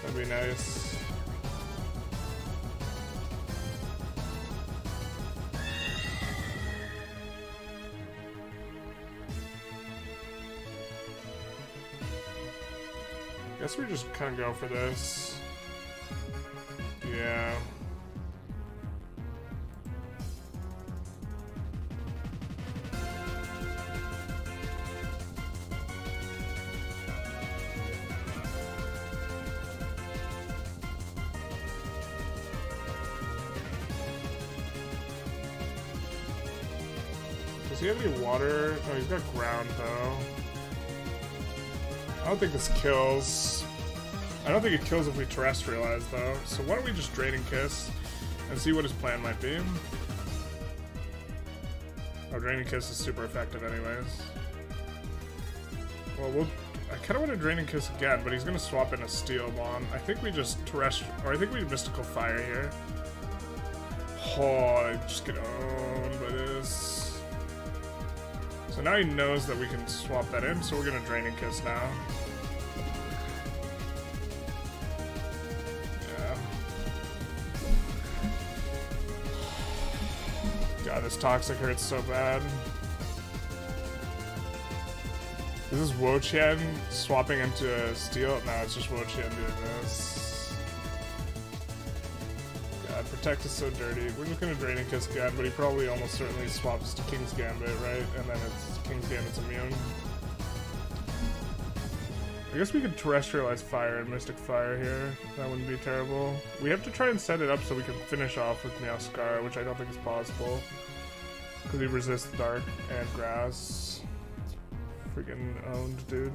That'd be nice. Guess we just kind of go for this. Yeah. Does he have any water? Oh, he's got ground though. I don't think this kills. I don't think it kills if we Terrestrialize though. So why don't we just Draining Kiss and see what his plan might be. Oh, Draining Kiss is super effective anyways. Well, I kind of want to Draining Kiss again, but he's going to swap in a Steel Bond. I think we just I think we Mystical Fire here. Oh, I just get owned by this. So now he knows that we can swap that in, so we're going to Draining Kiss now. God, this Toxic hurts so bad. This is Wo-Chien swapping into a Steel? No, it's just Wo-Chien doing this. God, Protect is so dirty. We're just gonna Draining Kiss again, but he probably almost certainly swaps to King's Gambit, right? And then it's King's Gambit's immune. I guess we could Terrestrialize Fire and Mystic Fire here. That wouldn't be terrible. We have to try and set it up so we can finish off with Meowscarada, which I don't think is possible. Because he resists Dark and Grass. Freaking owned, dude.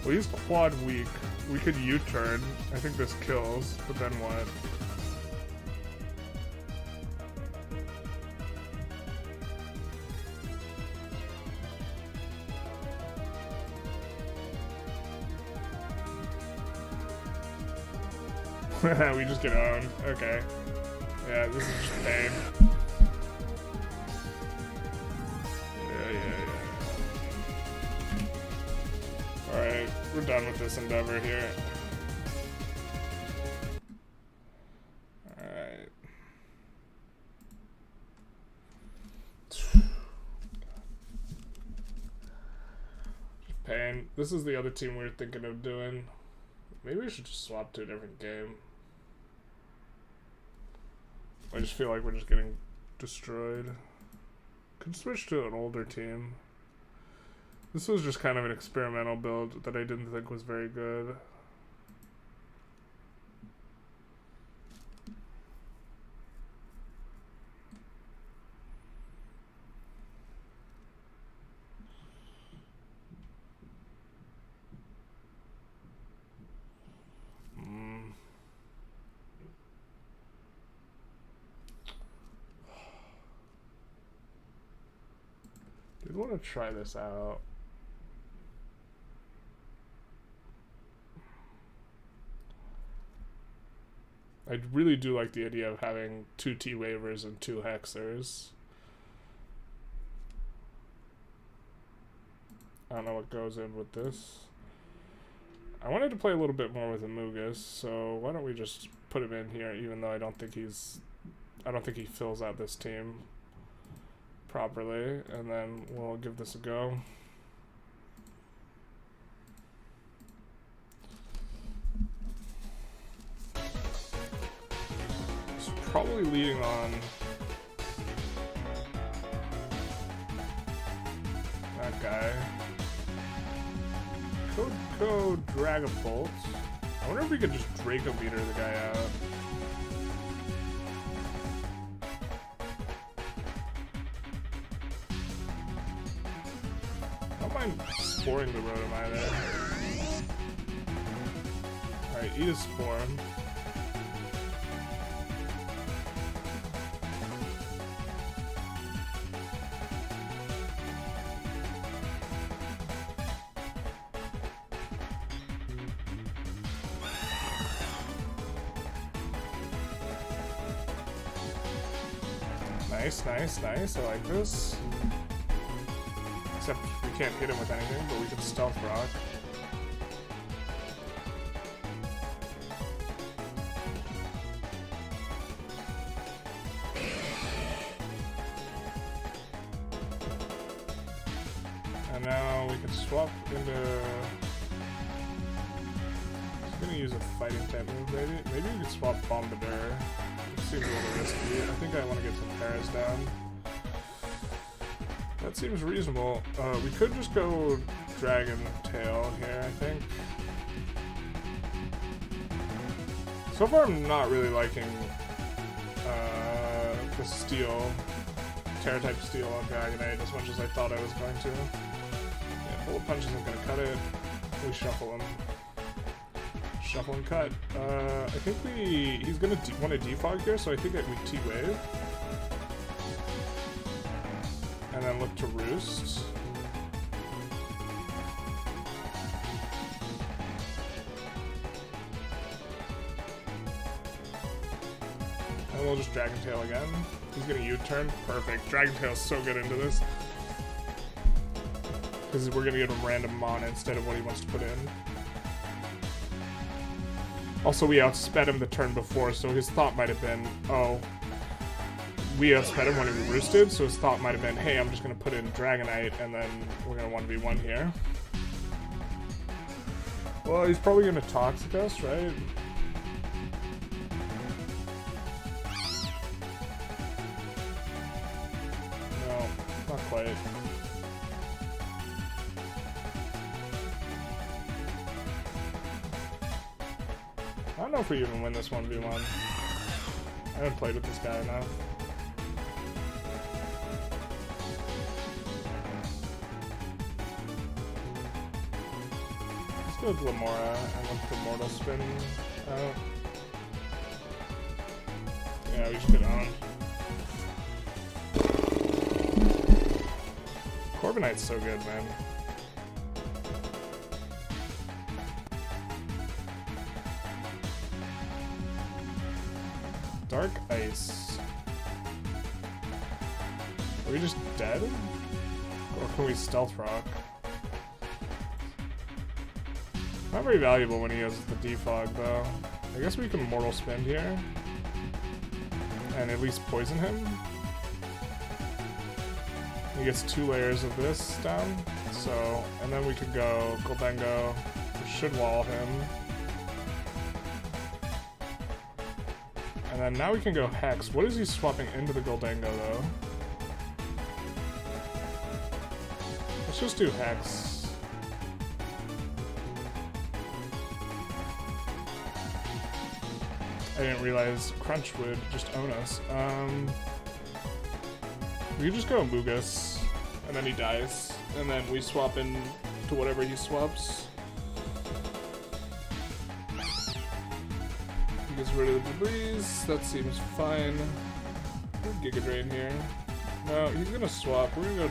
Well, he's quad weak. We could U-turn. I think this kills, but then what? We just get owned. Okay. Yeah, this is just pain. Alright, we're done with this endeavor here. Alright. Pain. This is the other team we were thinking of doing. Maybe we should just swap to a different game. I just feel like we're just getting destroyed. Could switch to an older team. This was just kind of an experimental build that I didn't think was very good. Did want to try this out. I really do like the idea of having 2 T-Waivers and 2 Hexers. I don't know what goes in with this. I wanted to play a little bit more with Amogus, so why don't we just put him in here, even though I don't think he fills out this team properly, and then we'll give this a go. He's probably leading on that guy. Could go Dragapult. I wonder if we could just Draco Meter the guy out. I don't mind Sporing the Rotom either. Alright, eat a Spore. Nice. I like this. Except we can't hit him with anything, but we can Stealth Rock. And now we can swap into... I'm gonna use a fighting type move, maybe. Maybe we could swap Bombardier. Seems a little risky. I think I want to get some Teras down. That seems reasonable. We could just go Dragon Tail here, I think. So far I'm not really liking the Steel, Terra type Steel on Dragonite as much as I thought I was going to. Yeah, Bullet Punch isn't going to cut it. We shuffle him. Shuffle and cut. I think he's gonna want to defog here, so I think we T-Wave. And then look to Roost. And we'll just Dragon Tail again. He's gonna U-turn. Perfect. Dragon Tail's so good into this. Because we're gonna give him random mana instead of what he wants to put in. Also, we outsped him the turn before, so his thought might have been, oh, we outsped him when he roosted, so his thought might have been, hey, I'm just going to put in Dragonite, and then we're going to 1v1 here. Well, he's probably going to Toxic us, right? No, not quite. I don't know if we even win this 1v1. I haven't played with this guy enough. Let's go with Lamora and look for Mortal Spin out. Yeah, we just get on. Corviknight's so good, man. Dark Ice. Are we just dead? Or can we Stealth Rock? Not very valuable when he has the defog, though. I guess we can Mortal Spin here. And at least poison him. He gets 2 layers of this down. So, and then we could go Goldengo, which should wall him. And then now we can go Hex. What is he swapping into the Goldengo, though? Let's just do Hex. I didn't realize Crunch would just own us. We could just go Amogus, and then he dies. And then we swap in to whatever he swaps. Gets rid of the debris, that seems fine. Giga Drain here. No, he's gonna swap. We're gonna go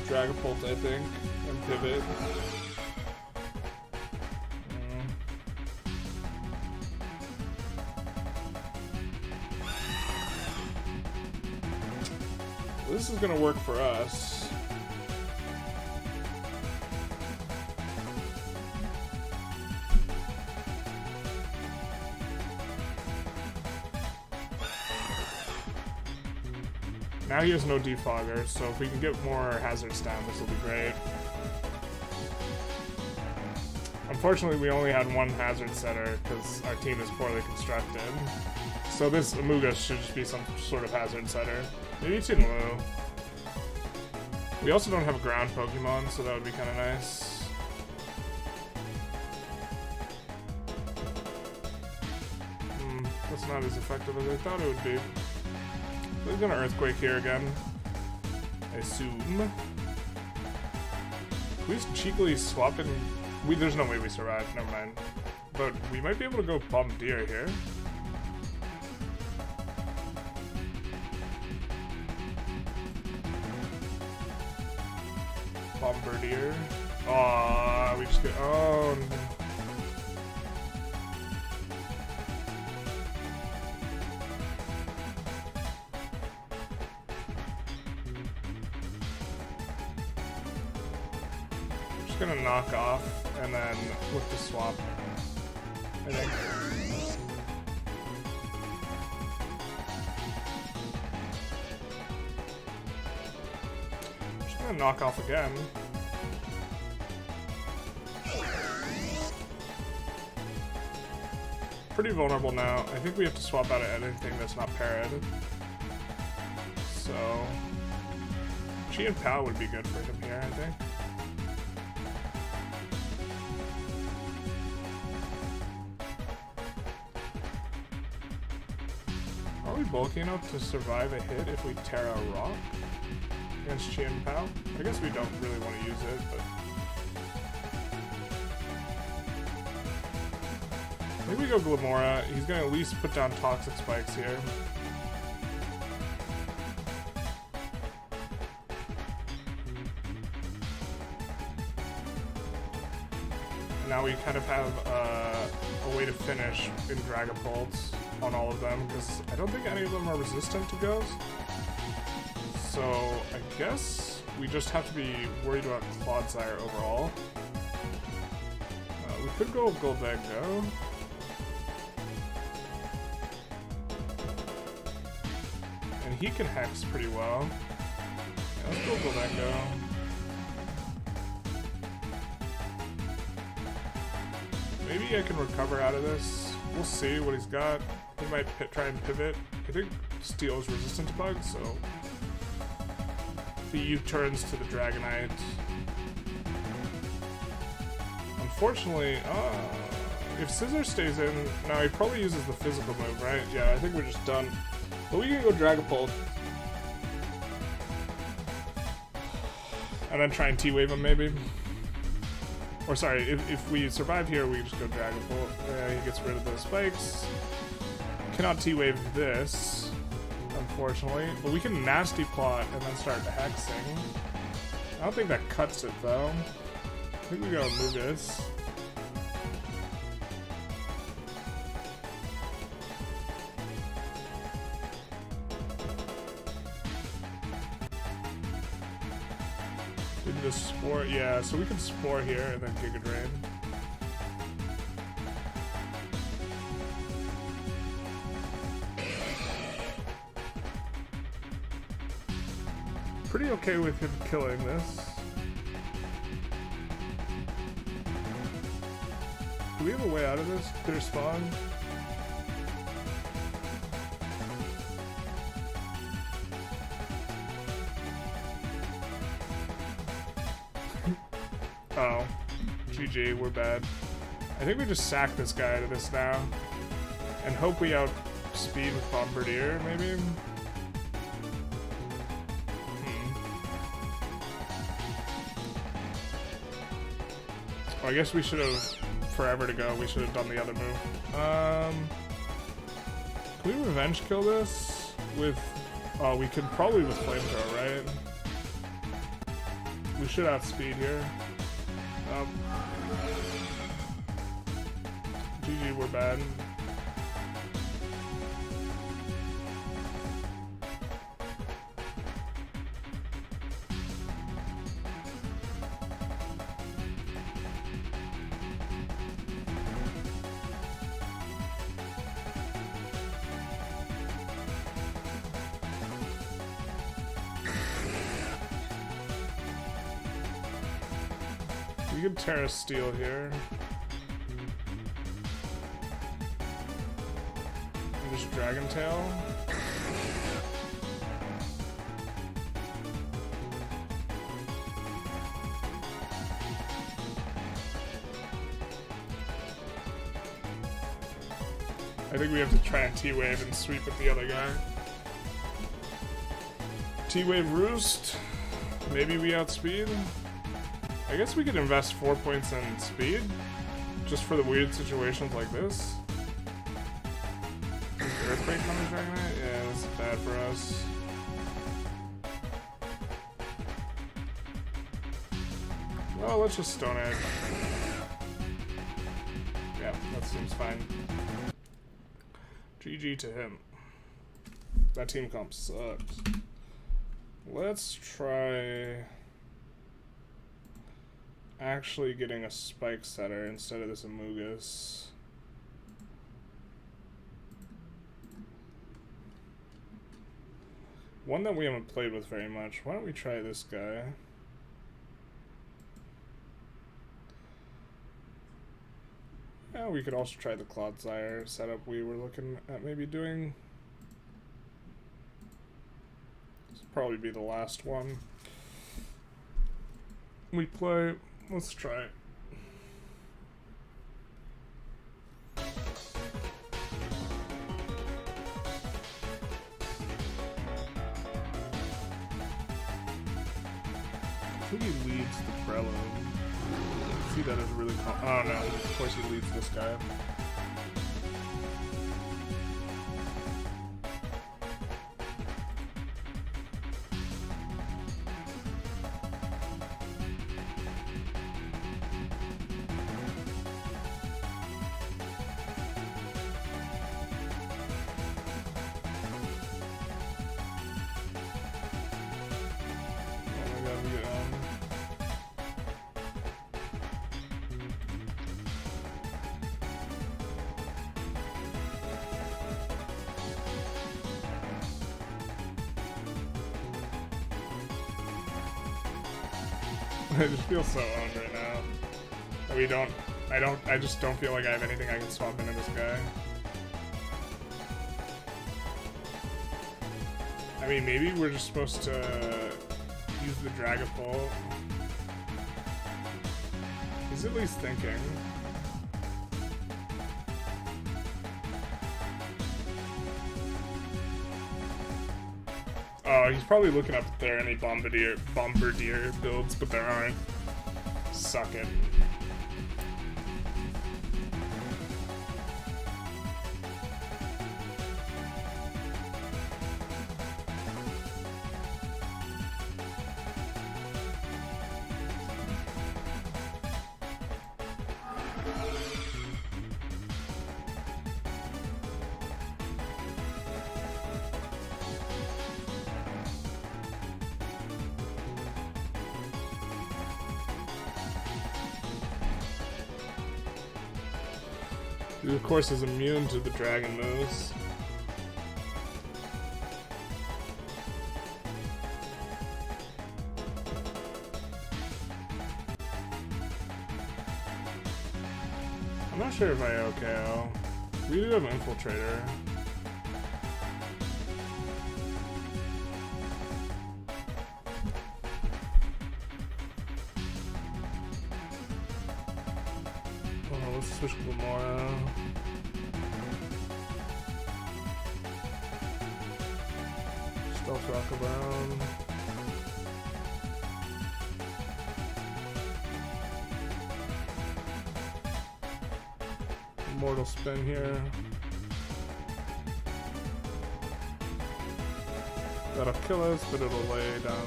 Dragapult, I think, and pivot. this is gonna work for us. Now he has no defogger, so if we can get more hazards down, this will be great. Unfortunately, we only had one hazard setter because our team is poorly constructed. So this Amuga should just be some sort of hazard setter. Maybe Tinlu. We also don't have a ground Pokemon, so that would be kind of nice. That's not as effective as I thought it would be. We're gonna Earthquake here again, I assume. Can we just cheekily swap in? There's no way we survive, never mind. But we might be able to go Bombardier here. Bombardier. Aw, we just get. Oh no. Gonna knock off and then look to swap, I think. Just gonna knock off again. Pretty vulnerable now. I think we have to swap out of anything that's not parried. So Chi and Pal would be good for him here, I think. Are we bulky enough to survive a hit if we Tera Rock against Chi and Pal? I guess we don't really want to use it, but maybe we go Glamora. He's gonna at least put down Toxic Spikes here. And now we kind of have a way to finish in Dragapults on all of them, because I don't think any of them are resistant to Ghost. So I guess we just have to be worried about Clodsire overall. We could go Goldengo. And he can Hex pretty well. Yeah, let's go Goldengo. Maybe I can recover out of this. We'll see what he's got. He might try and pivot. I think Steel is resistant to bugs, so if he U-turns to the Dragonite. Unfortunately, if Scissor stays in, now he probably uses the physical move, right? Yeah, I think we're just done. But we can go Dragapult. And then try and T-Wave him, maybe. Or sorry, if we survive here, we just go Dragapult. He gets rid of those spikes. Cannot T-Wave this, unfortunately. But we can Nasty Plot and then start hexing. I don't think that cuts it, though. I think we go Mugus. Did the Spore? Yeah, so we can Spore here and then Giga Drain. Pretty okay with him killing this. Do we have a way out of this? Clear spawn? Oh. GG, we're bad. I think we just sack this guy to this now. And hope we outspeed with Bombardier, maybe? I guess we should have, forever to go, we should have done the other move. Can we revenge kill this with, oh, we could probably with Flamethrower, right? We should outspeed here. GG, we're bad. We could Tera Steel here. And just Dragon Tail. I think we have to try and T-Wave and sweep with the other guy. T-Wave Roost. Maybe we outspeed. I guess we could invest 4 points in speed. Just for the weird situations like this. Is Earthquake on the Dragonite? Yeah, this is bad for us. Well, let's just Stone Edge. Yeah, that seems fine. GG to him. That team comp sucks. Let's try actually getting a Spike Setter instead of this Amogus. One that we haven't played with very much. Why don't we try this guy? Yeah, we could also try the Clodsire setup we were looking at maybe doing. This will probably be the last one we play. Let's try it. I think he leads the Prelude. See, that is really oh no, of course he leads this guy. I just feel so owned right now. I just don't feel like I have anything I can swap into this guy. I mean, maybe we're just supposed to use the Dragapult. He's at least thinking. Oh, he's probably looking up if there are any Bombardier builds, but there aren't. Suck it. He, of course, is immune to the dragon moves. I'm not sure if I OKO. We do have Infiltrator. Switch Gamora. Stealth Rock around. Immortal Spin here. That'll kill us, but it'll lay down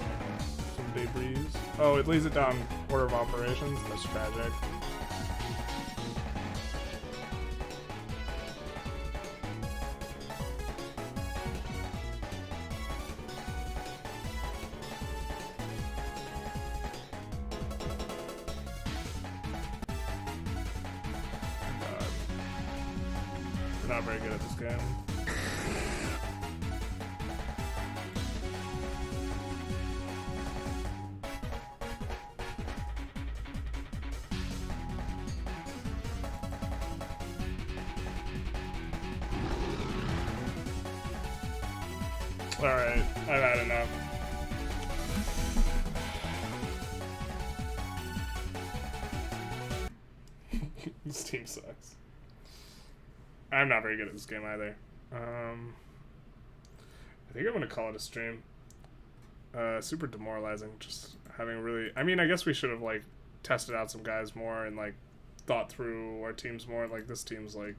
some debris. Oh, it lays it down Order of Operations? That's tragic. Not very good at this game. Alright, I've had enough. This team sucks. I'm not very good at this game either. I think I'm gonna call it a stream. Super demoralizing. Just having really... I mean, I guess we should have, like, tested out some guys more and, like, thought through our teams more. Like, this team's, like,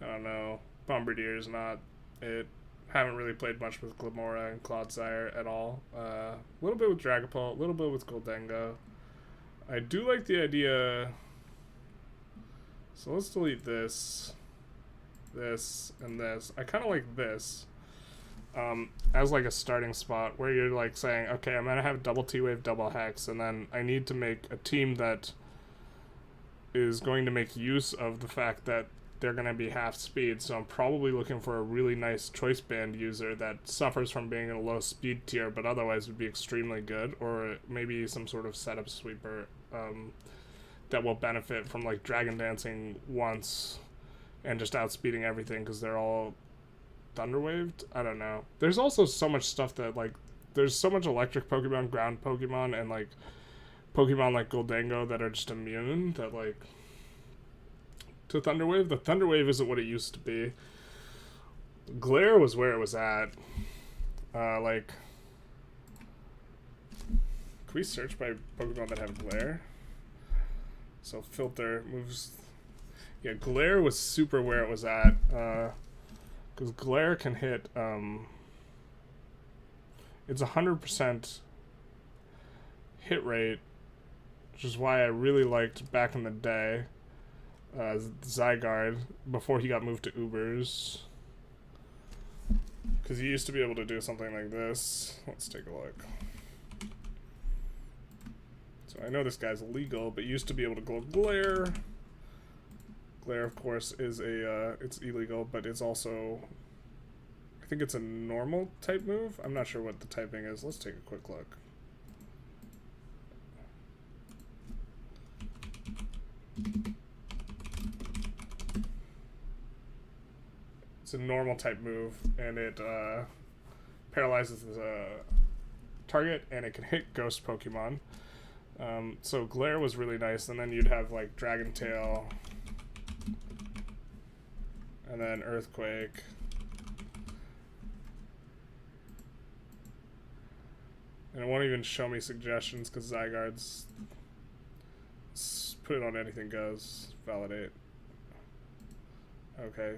I don't know. Bombardier's not it. Haven't really played much with Glamora and Clodsire at all. A little bit with Dragapult, a little bit with Goldengo. I do like the idea... So let's delete this, this, and this. I kind of like this as like a starting spot where you're like saying, okay, I'm gonna have double T-Wave, double Hex, and then I need to make a team that is going to make use of the fact that they're gonna be half speed. So I'm probably looking for a really nice choice band user that suffers from being in a low speed tier, but otherwise would be extremely good, or maybe some sort of setup sweeper. That will benefit from like Dragon Dancing once and just outspeeding everything because they're all Thunderwaved. I don't know. There's also so much stuff that like there's so much electric Pokemon, ground Pokemon, and like Pokemon like Goldengo that are just immune that like to Thunderwave. The Thunderwave isn't what it used to be. Glare was where it was at. Like, can we search by Pokemon that have Glare? So filter moves. Yeah, Glare was super where it was at. Because Glare can hit. It's 100% hit rate, which is why I really liked back in the day Zygarde before he got moved to Ubers. Because he used to be able to do something like this. Let's take a look. So I know this guy's illegal, but used to be able to go Glare. Glare, of course, is a, it's illegal, but it's also, I think it's a normal type move. I'm not sure what the typing is. Let's take a quick look. It's a normal type move, and it paralyzes the target, and it can hit ghost Pokemon. So Glare was really nice, and then you'd have like Dragon Tail, and then Earthquake. And it won't even show me suggestions because Zygarde's put it on anything goes. Validate. Okay.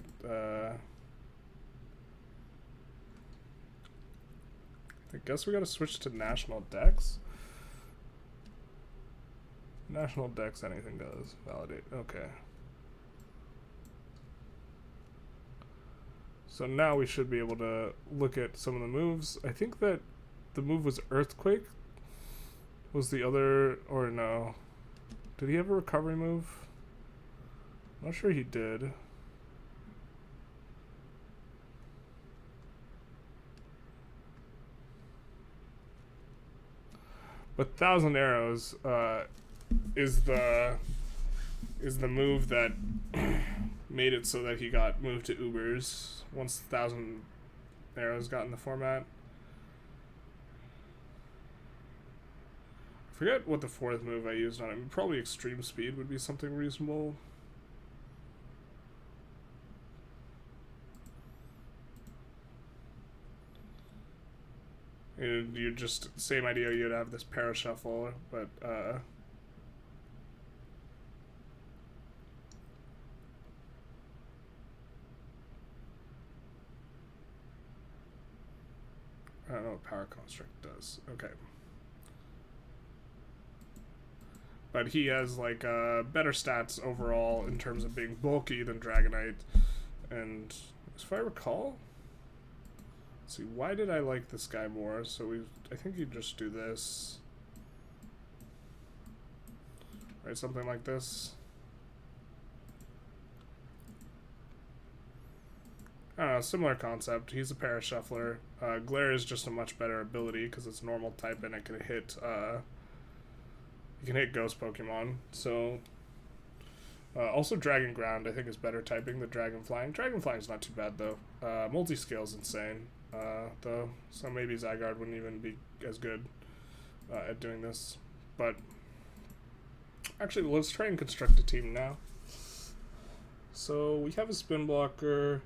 I guess we gotta switch to National Dex. National Dex, anything goes. Validate. Okay. So now we should be able to look at some of the moves. I think that the move was Earthquake. Was the other, or no? Did he have a recovery move? I'm not sure he did. But Thousand Arrows is the move that made it so that he got moved to Ubers once 1,000 Arrows got in the format. I forget what the fourth move I used on him. Probably Extreme Speed would be something reasonable. You're just same idea. You'd have this Parashuffle, but I don't know what Power Construct does. Okay. But he has like better stats overall in terms of being bulky than Dragonite. And if I recall, let's see, why did I like this guy more? So I think you just do this. Right, something like this. Similar concept. He's a Parashuffler. Glare is just a much better ability because it's normal type and it can hit you can hit ghost Pokemon. So also Dragon Ground I think is better typing than Dragon Flying. Dragon Flying is not too bad though. Multi-scale is insane. though, so maybe Zygarde wouldn't even be as good at doing this. But actually, let's try and construct a team now. So we have a spin blocker.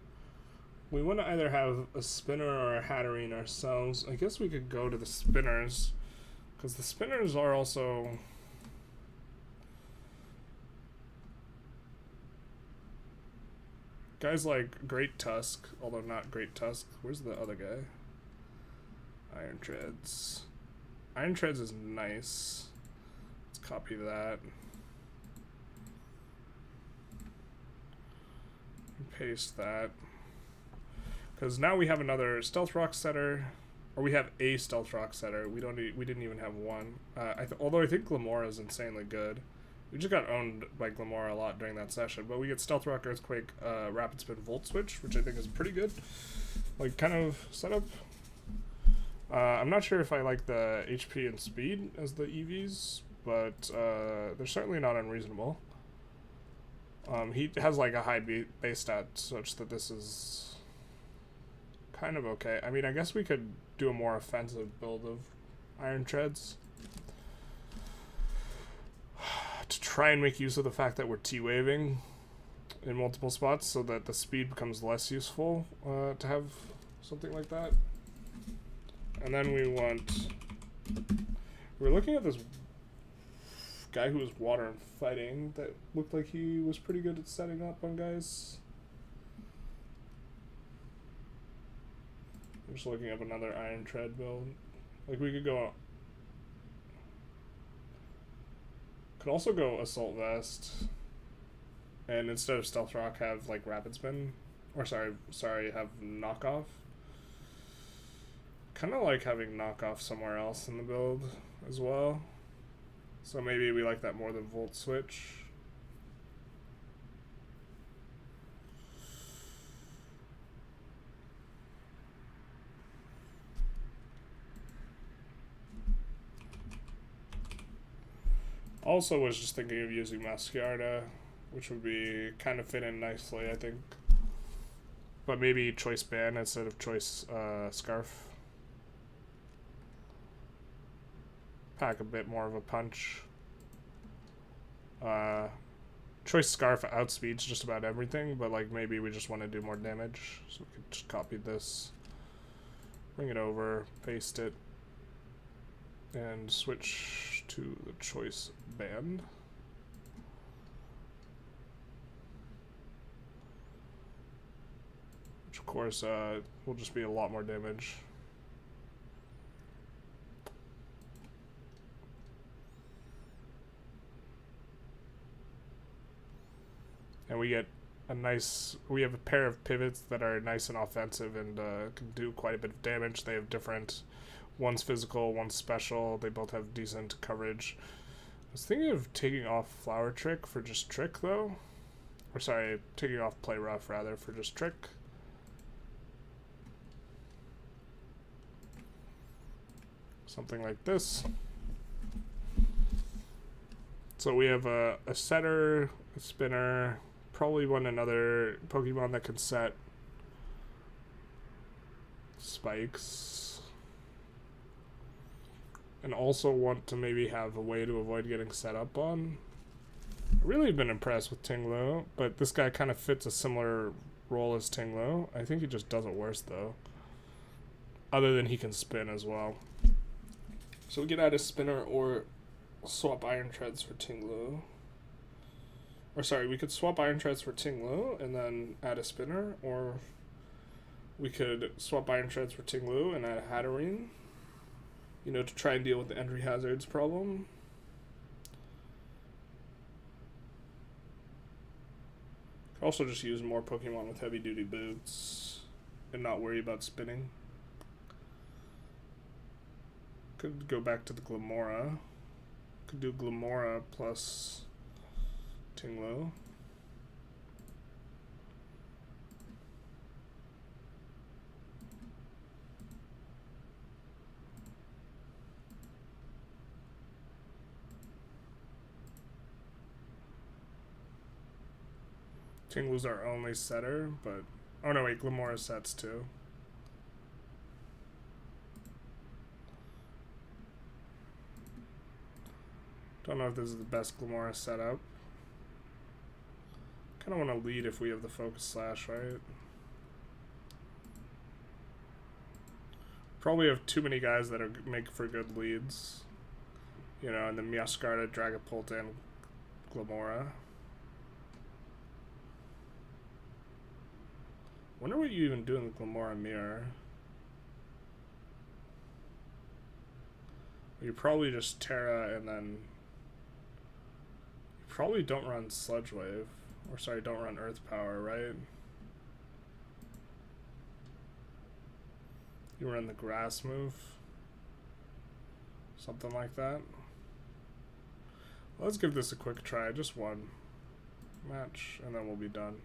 We want to either have a spinner or a Hatterene ourselves. I guess we could go to the spinners, because the spinners are also... guys like Great Tusk, although not Great Tusk. Where's the other guy? Iron Treads. Iron Treads is nice. Let's copy that. And paste that. Because now we have another Stealth Rock setter, or we have a Stealth Rock setter. We didn't even have one. Although I think Glamora is insanely good. We just got owned by Glamora a lot during that session, but we get Stealth Rock, Earthquake, Rapid Spin, Volt Switch, which I think is pretty good. Like, kind of setup. I'm not sure if I like the HP and speed as the EVs, but they're certainly not unreasonable. He has like a high base stat such that this is kind of okay. I mean, I guess we could do a more offensive build of Iron Treads to try and make use of the fact that we're T-waving in multiple spots so that the speed becomes less useful to have something like that. And then we're looking at this guy who was water and fighting that looked like he was pretty good at setting up on guys. I'm just looking up another Iron Tread build. Like, we could go... could also go Assault Vest. And instead of Stealth Rock, have, like, Rapid Spin. Or, sorry, have Knockoff. Kind of like having Knockoff somewhere else in the build as well. So maybe we like that more than Volt Switch. Also was just thinking of using Mascarada, which would be kind of fit in nicely, I think. But maybe Choice Band instead of Choice Scarf. Pack a bit more of a punch. Choice Scarf outspeeds just about everything, but like maybe we just want to do more damage. So we could just copy this, bring it over, paste it, and switch to the Choice Band. Which of course will just be a lot more damage. And we get we have a pair of pivots that are nice and offensive and can do quite a bit of damage. They have different, one's physical, one's special. They both have decent coverage. I was thinking of taking off Flower Trick for just Trick though. Or sorry, taking off Play Rough rather for just Trick. Something like this. So we have a setter, a spinner, probably another Pokemon that can set spikes. And also want to maybe have a way to avoid getting set up on. I've really been impressed with Tinglu, but this guy kind of fits a similar role as Tinglu. I think he just does it worse though. Other than he can spin as well. So we could add a spinner or swap Iron Treads for Tinglu. Or sorry, we could swap Iron Treads for Tinglu and then add a spinner, or we could swap Iron Treads for Tinglu and add a Hatterene, you know, to try and deal with the entry hazards problem. Could also just use more Pokemon with heavy duty boots and not worry about spinning. Could go back to the Glamora. Could do Glamora plus Tinglu. Tinglu's our only setter, but... oh no, wait, Glamora sets too. Don't know if this is the best Glamora setup. Kind of want to lead if we have the focus slash, right? Probably have too many guys that are make for good leads. You know, and then Scarlet, Dragapult, and Glamora. Wonder what you even do in the Glamora mirror. You probably just Tera and then you probably don't run Sludge Wave. Or sorry, don't run Earth Power, right? You run the Grass move. Something like that. Let's give this a quick try. Just one match and then we'll be done.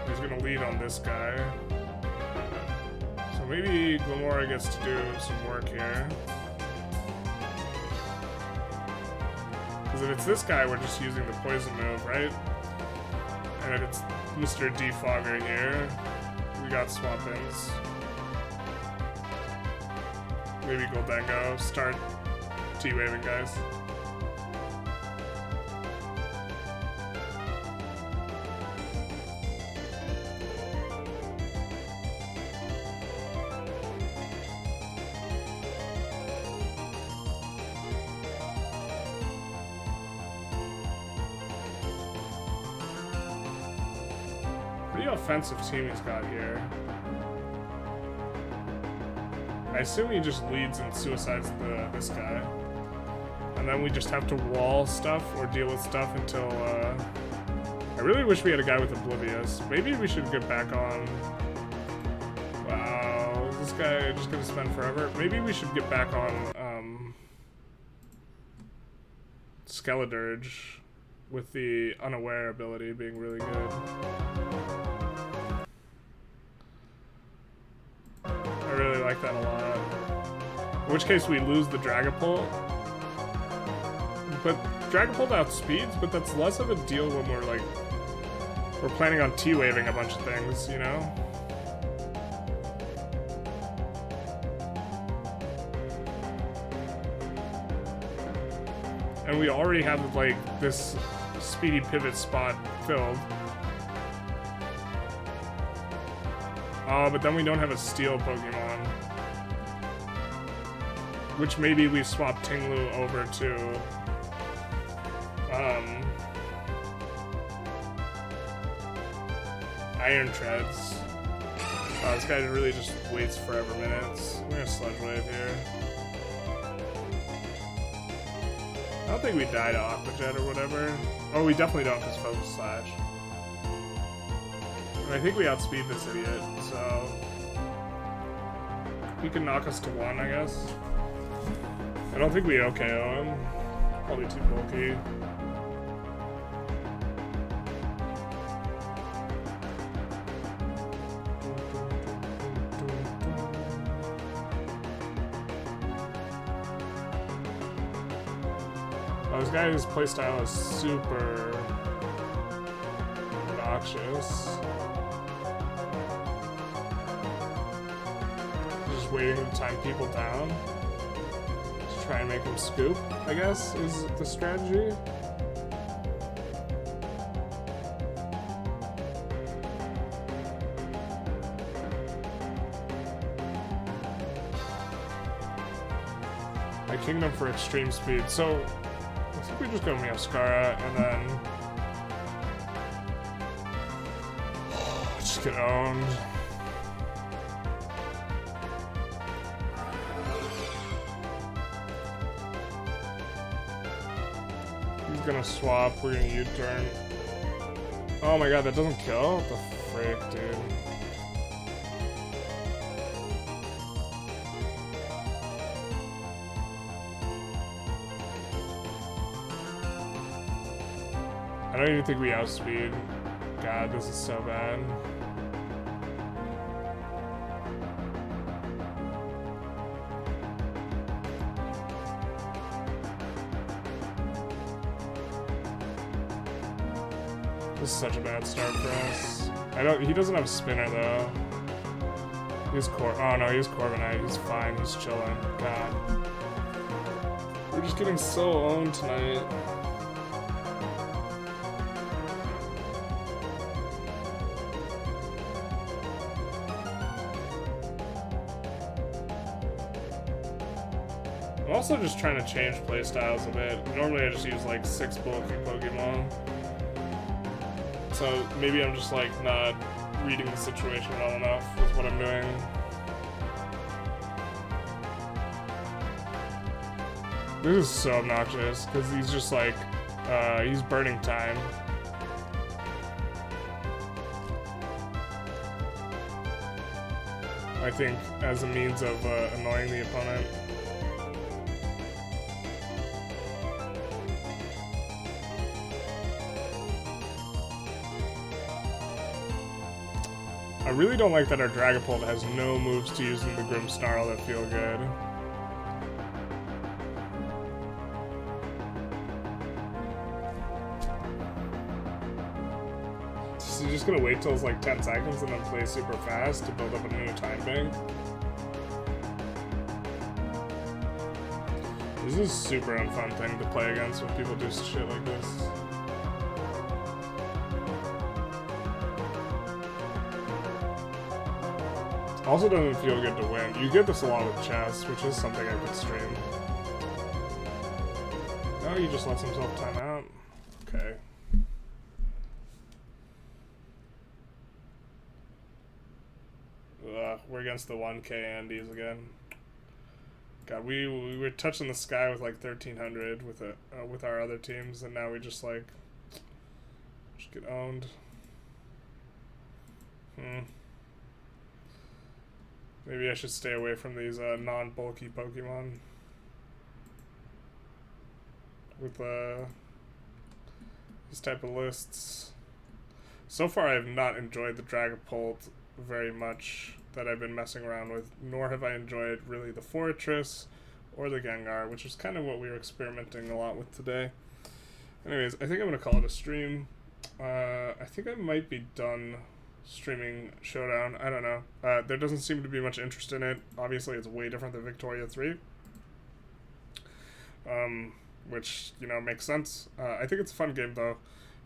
He's gonna lead on this guy. So maybe Glamora gets to do some work here. Because if it's this guy, we're just using the poison move, right? And if it's Mr. Defogger here, we got swap-ins. Maybe Goldengo, start T-waving, guys. Offensive team he's got here. I assume he just leads and suicides this guy. And then we just have to wall stuff or deal with stuff until, I really wish we had a guy with Oblivious. Maybe we should get back on... Wow, is this guy just gonna spend forever? Maybe we should get back on, Skeledirge with the Unaware ability being really good. I really like that a lot. In which case we lose the Dragapult. But Dragapult outspeeds, but that's less of a deal when we're planning on T-waving a bunch of things, you know? And we already have like this speedy pivot spot filled. But then we don't have a steel Pokemon. Which maybe we swap Tinglu over to... Iron Treads. This guy really just waits forever minutes. We're gonna Sludge Wave here. I don't think we die to Aqua Jet or whatever. Oh, we definitely don't because Focus Slash. I think we outspeed this idiot, so he can knock us to 1, I guess. I don't think we OKO him. Probably too bulky. Oh, this guy's playstyle is super obnoxious. Waiting to time people down to try and make them scoop, I guess, is the strategy. I Kingdom for extreme speed, so I think we just go Meowscarlet and then just get owned. Gonna swap, we're gonna U-turn. Oh my god, that doesn't kill? What the frick, dude? I don't even think we outspeed. God, this is so bad. This is such a bad start for us. He doesn't have a spinner though. He's oh no, he's Corviknight. He's fine. He's chilling. God. We're just getting so owned tonight. I'm also just trying to change playstyles a bit. Normally I just use like 6 bulky Pokemon. So maybe I'm just like not reading the situation well enough with what I'm doing. This is so obnoxious because he's just like, he's burning time. I think as a means of annoying the opponent. I really don't like that our Dragapult has no moves to use in the Grimmsnarl that feel good. So you're just gonna wait till it's like 10 seconds and then play super fast to build up a new time bank? This is a super unfun thing to play against when people do shit like this. Also doesn't feel good to win. You get this a lot with chess, which is something I could stream. Oh, he just lets himself time out. Okay. We're against the 1K Andes again. God, we were touching the sky with like 1300 with our other teams, and now we just like get owned. Maybe I should stay away from these non-bulky Pokemon with these type of lists. So far, I have not enjoyed the Dragapult very much that I've been messing around with, nor have I enjoyed really the Fortress or the Gengar, which is kind of what we were experimenting a lot with today. Anyways, I think I'm going to call it a stream. I think I might be done streaming Showdown. I don't know. There doesn't seem to be much interest in it. Obviously, it's way different than Victoria 3. Which, you know, makes sense. I think it's a fun game, though.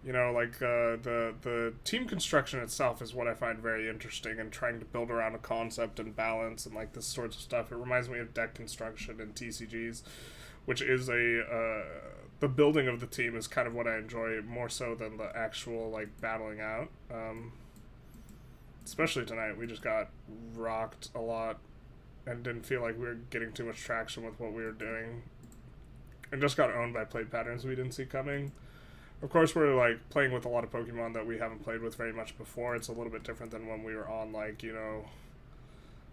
You know, like, the team construction itself is what I find very interesting, and trying to build around a concept and balance and, like, this sorts of stuff. It reminds me of deck construction and TCGs, which is the building of the team is kind of what I enjoy more so than the actual, like, battling out. Especially tonight, we just got rocked a lot and didn't feel like we were getting too much traction with what we were doing. And just got owned by play patterns we didn't see coming. Of course, we're like playing with a lot of Pokemon that we haven't played with very much before. It's a little bit different than when we were on, like, you know,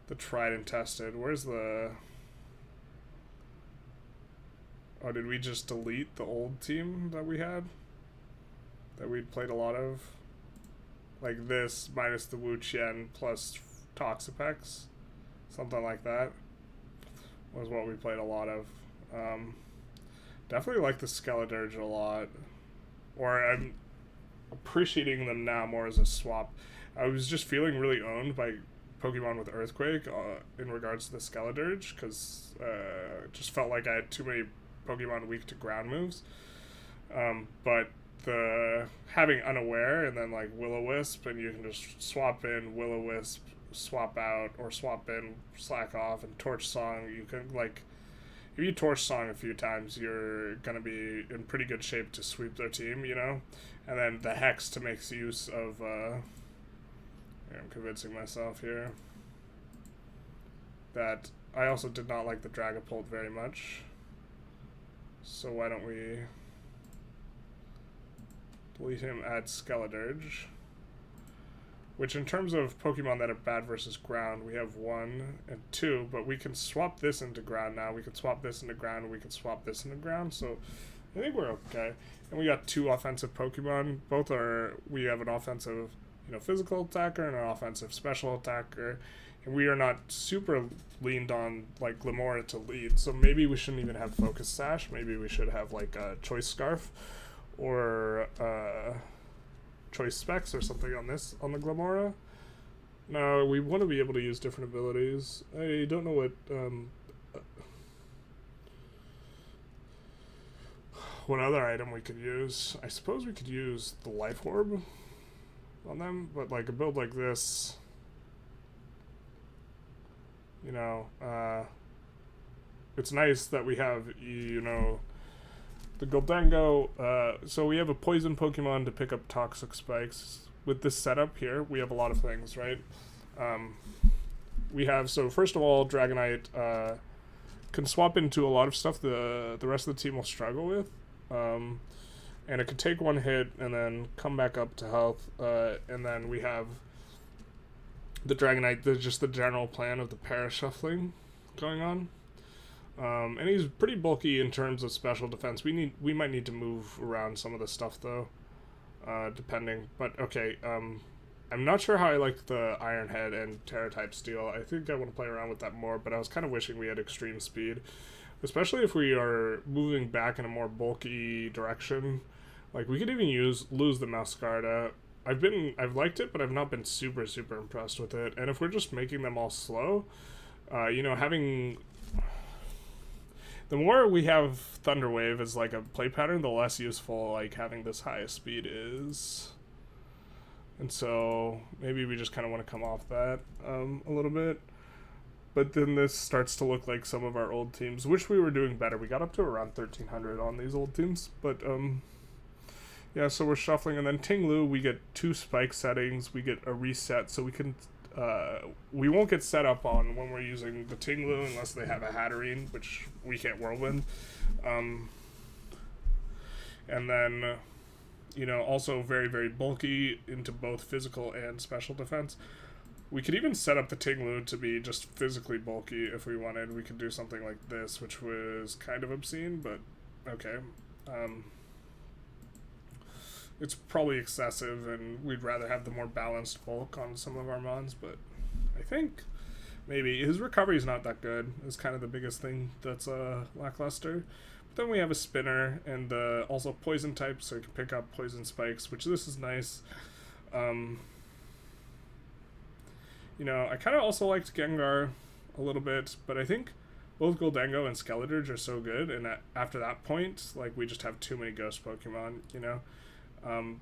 the tried and tested. Where's the... Oh, did we just delete the old team that we had? That we'd played a lot of? Like this, minus the Wu-Chien plus Toxapex. Something like that was what we played a lot of. Definitely like the Skeledirge a lot. Or I'm appreciating them now more as a swap. I was just feeling really owned by Pokemon with Earthquake in regards to the Skeledirge, because it just felt like I had too many Pokemon weak to ground moves. But the having Unaware and then like Will-O-Wisp, and you can just swap in Will-O-Wisp, swap out, or swap in Slack Off, and Torch Song. You can, like, if you Torch Song a few times, you're gonna be in pretty good shape to sweep their team, you know? And then the Hex to make use of I'm convincing myself here that I also did not like the Dragapult very much. So why don't we delete him, add Skeledirge. Which, in terms of Pokemon that are bad versus ground, we have 1 and 2, but we can swap this into ground now. We can swap this into ground, and we can swap this into ground, so I think we're okay. And we got 2 offensive Pokemon. Both are, we have an offensive, you know, physical attacker and an offensive special attacker, and we are not super leaned on, like, Glimmora to lead, so maybe we shouldn't even have Focus Sash. Maybe we should have, like, a Choice Scarf, or, Choice Specs or something on the Glimmora. No, we want to be able to use different abilities. I don't know what other item we could use. I suppose we could use the life orb on them, but like a build like this, you know, it's nice that we have, you know, the Goldango. So we have a poison Pokemon to pick up toxic spikes. With this setup here, we have a lot of things, right? We have, so first of all, Dragonite can swap into a lot of stuff the rest of the team will struggle with. And it could take one hit and then come back up to health. And then we have the Dragonite, just the general plan of the para-shuffling going on. And he's pretty bulky in terms of special defense. We might need to move around some of the stuff though, depending. But okay, I'm not sure how I like the Iron Head and Terra type Steel. I think I want to play around with that more, but I was kind of wishing we had extreme speed, especially if we are moving back in a more bulky direction. Like we could even lose the Mascarda. I've liked it, but I've not been super impressed with it. And if we're just making them all slow, you know, having the more we have Thunder Wave as like a play pattern, the less useful like having this high speed is. And so maybe we just kind of want to come off that a little bit. But then this starts to look like some of our old teams. Wish we were doing better. We got up to around 1300 on these old teams. But yeah, so we're shuffling. And then Tinglu, we get 2 spike settings. We get a reset. So we can we won't get set up on when we're using the Tinglu unless they have a Hatterene, which we can't Whirlwind. And then, you know, also very bulky into both physical and special defense. We could even set up the Tinglu to be just physically bulky if we wanted. We could do something like this, which was kind of obscene, but okay. It's probably excessive, and we'd rather have the more balanced bulk on some of our mons, but I think maybe his recovery is not that good is kind of the biggest thing that's lackluster. But then we have a spinner and also poison type, so you can pick up poison spikes, which this is nice. You know, I kind of also liked Gengar a little bit, but I think both Goldango and Skeledirge are so good, and after that point, like, we just have too many ghost Pokemon, you know?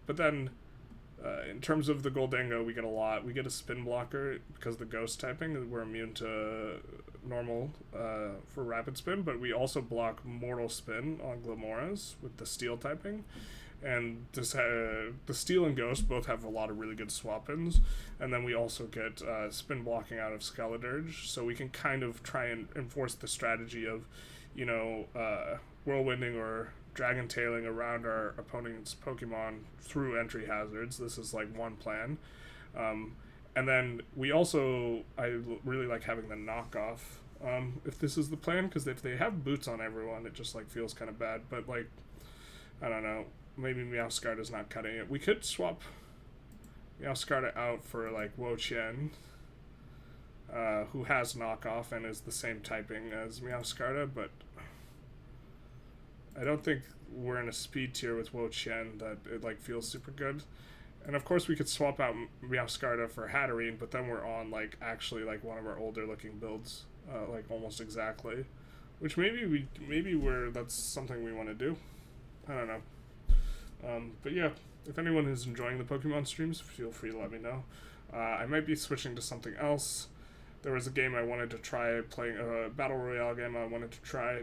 But then, in terms of the Goldango, we get a lot. We get a spin blocker because the ghost typing, we're immune to normal for rapid spin, but we also block mortal spin on Glamoras with the steel typing. And this, the steel and ghost both have a lot of really good swap-ins, and then we also get spin blocking out of Skeledirge, so we can kind of try and enforce the strategy of, you know, whirlwinding or dragon tailing around our opponent's Pokemon through entry hazards. This is like one plan. And then we also, I really like having the knockoff if this is the plan, because if they have boots on everyone, it just like feels kind of bad. But like, I don't know, maybe Meowscarda's not cutting it. We could swap Meowscarda out for like Wo-Chien, who has knockoff and is the same typing as Meowscarda, but I don't think we're in a speed tier with Wo-Chien that it like feels super good. And of course we could swap out Meowscarda for Hatterene, but then we're on like actually like one of our older looking builds, like almost exactly, which maybe that's something we want to do. I don't know. But yeah, if anyone is enjoying the Pokemon streams, feel free to let me know. I might be switching to something else. There was a game I wanted to try playing, a Battle Royale game I wanted to try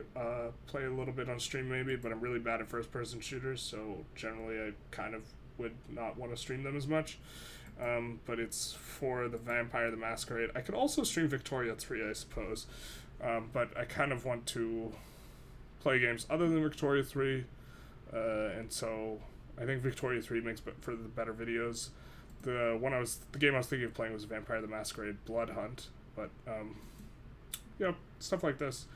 play a little bit on stream maybe, but I'm really bad at first-person shooters, so generally I kind of would not want to stream them as much. But it's for the Vampire the Masquerade. I could also stream Victoria 3, I suppose, but I kind of want to play games other than Victoria 3, and so I think Victoria 3 makes for the better videos. The game I was thinking of playing was Vampire the Masquerade Blood Hunt, but yeah, stuff like this.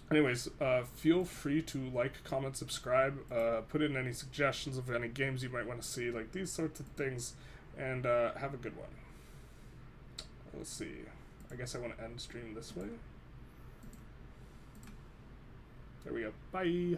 Anyways, feel free to like, comment, subscribe, put in any suggestions of any games you might want to see, like these sorts of things, and have a good one. Let's see. I guess I want to end stream this way. There we go. Bye.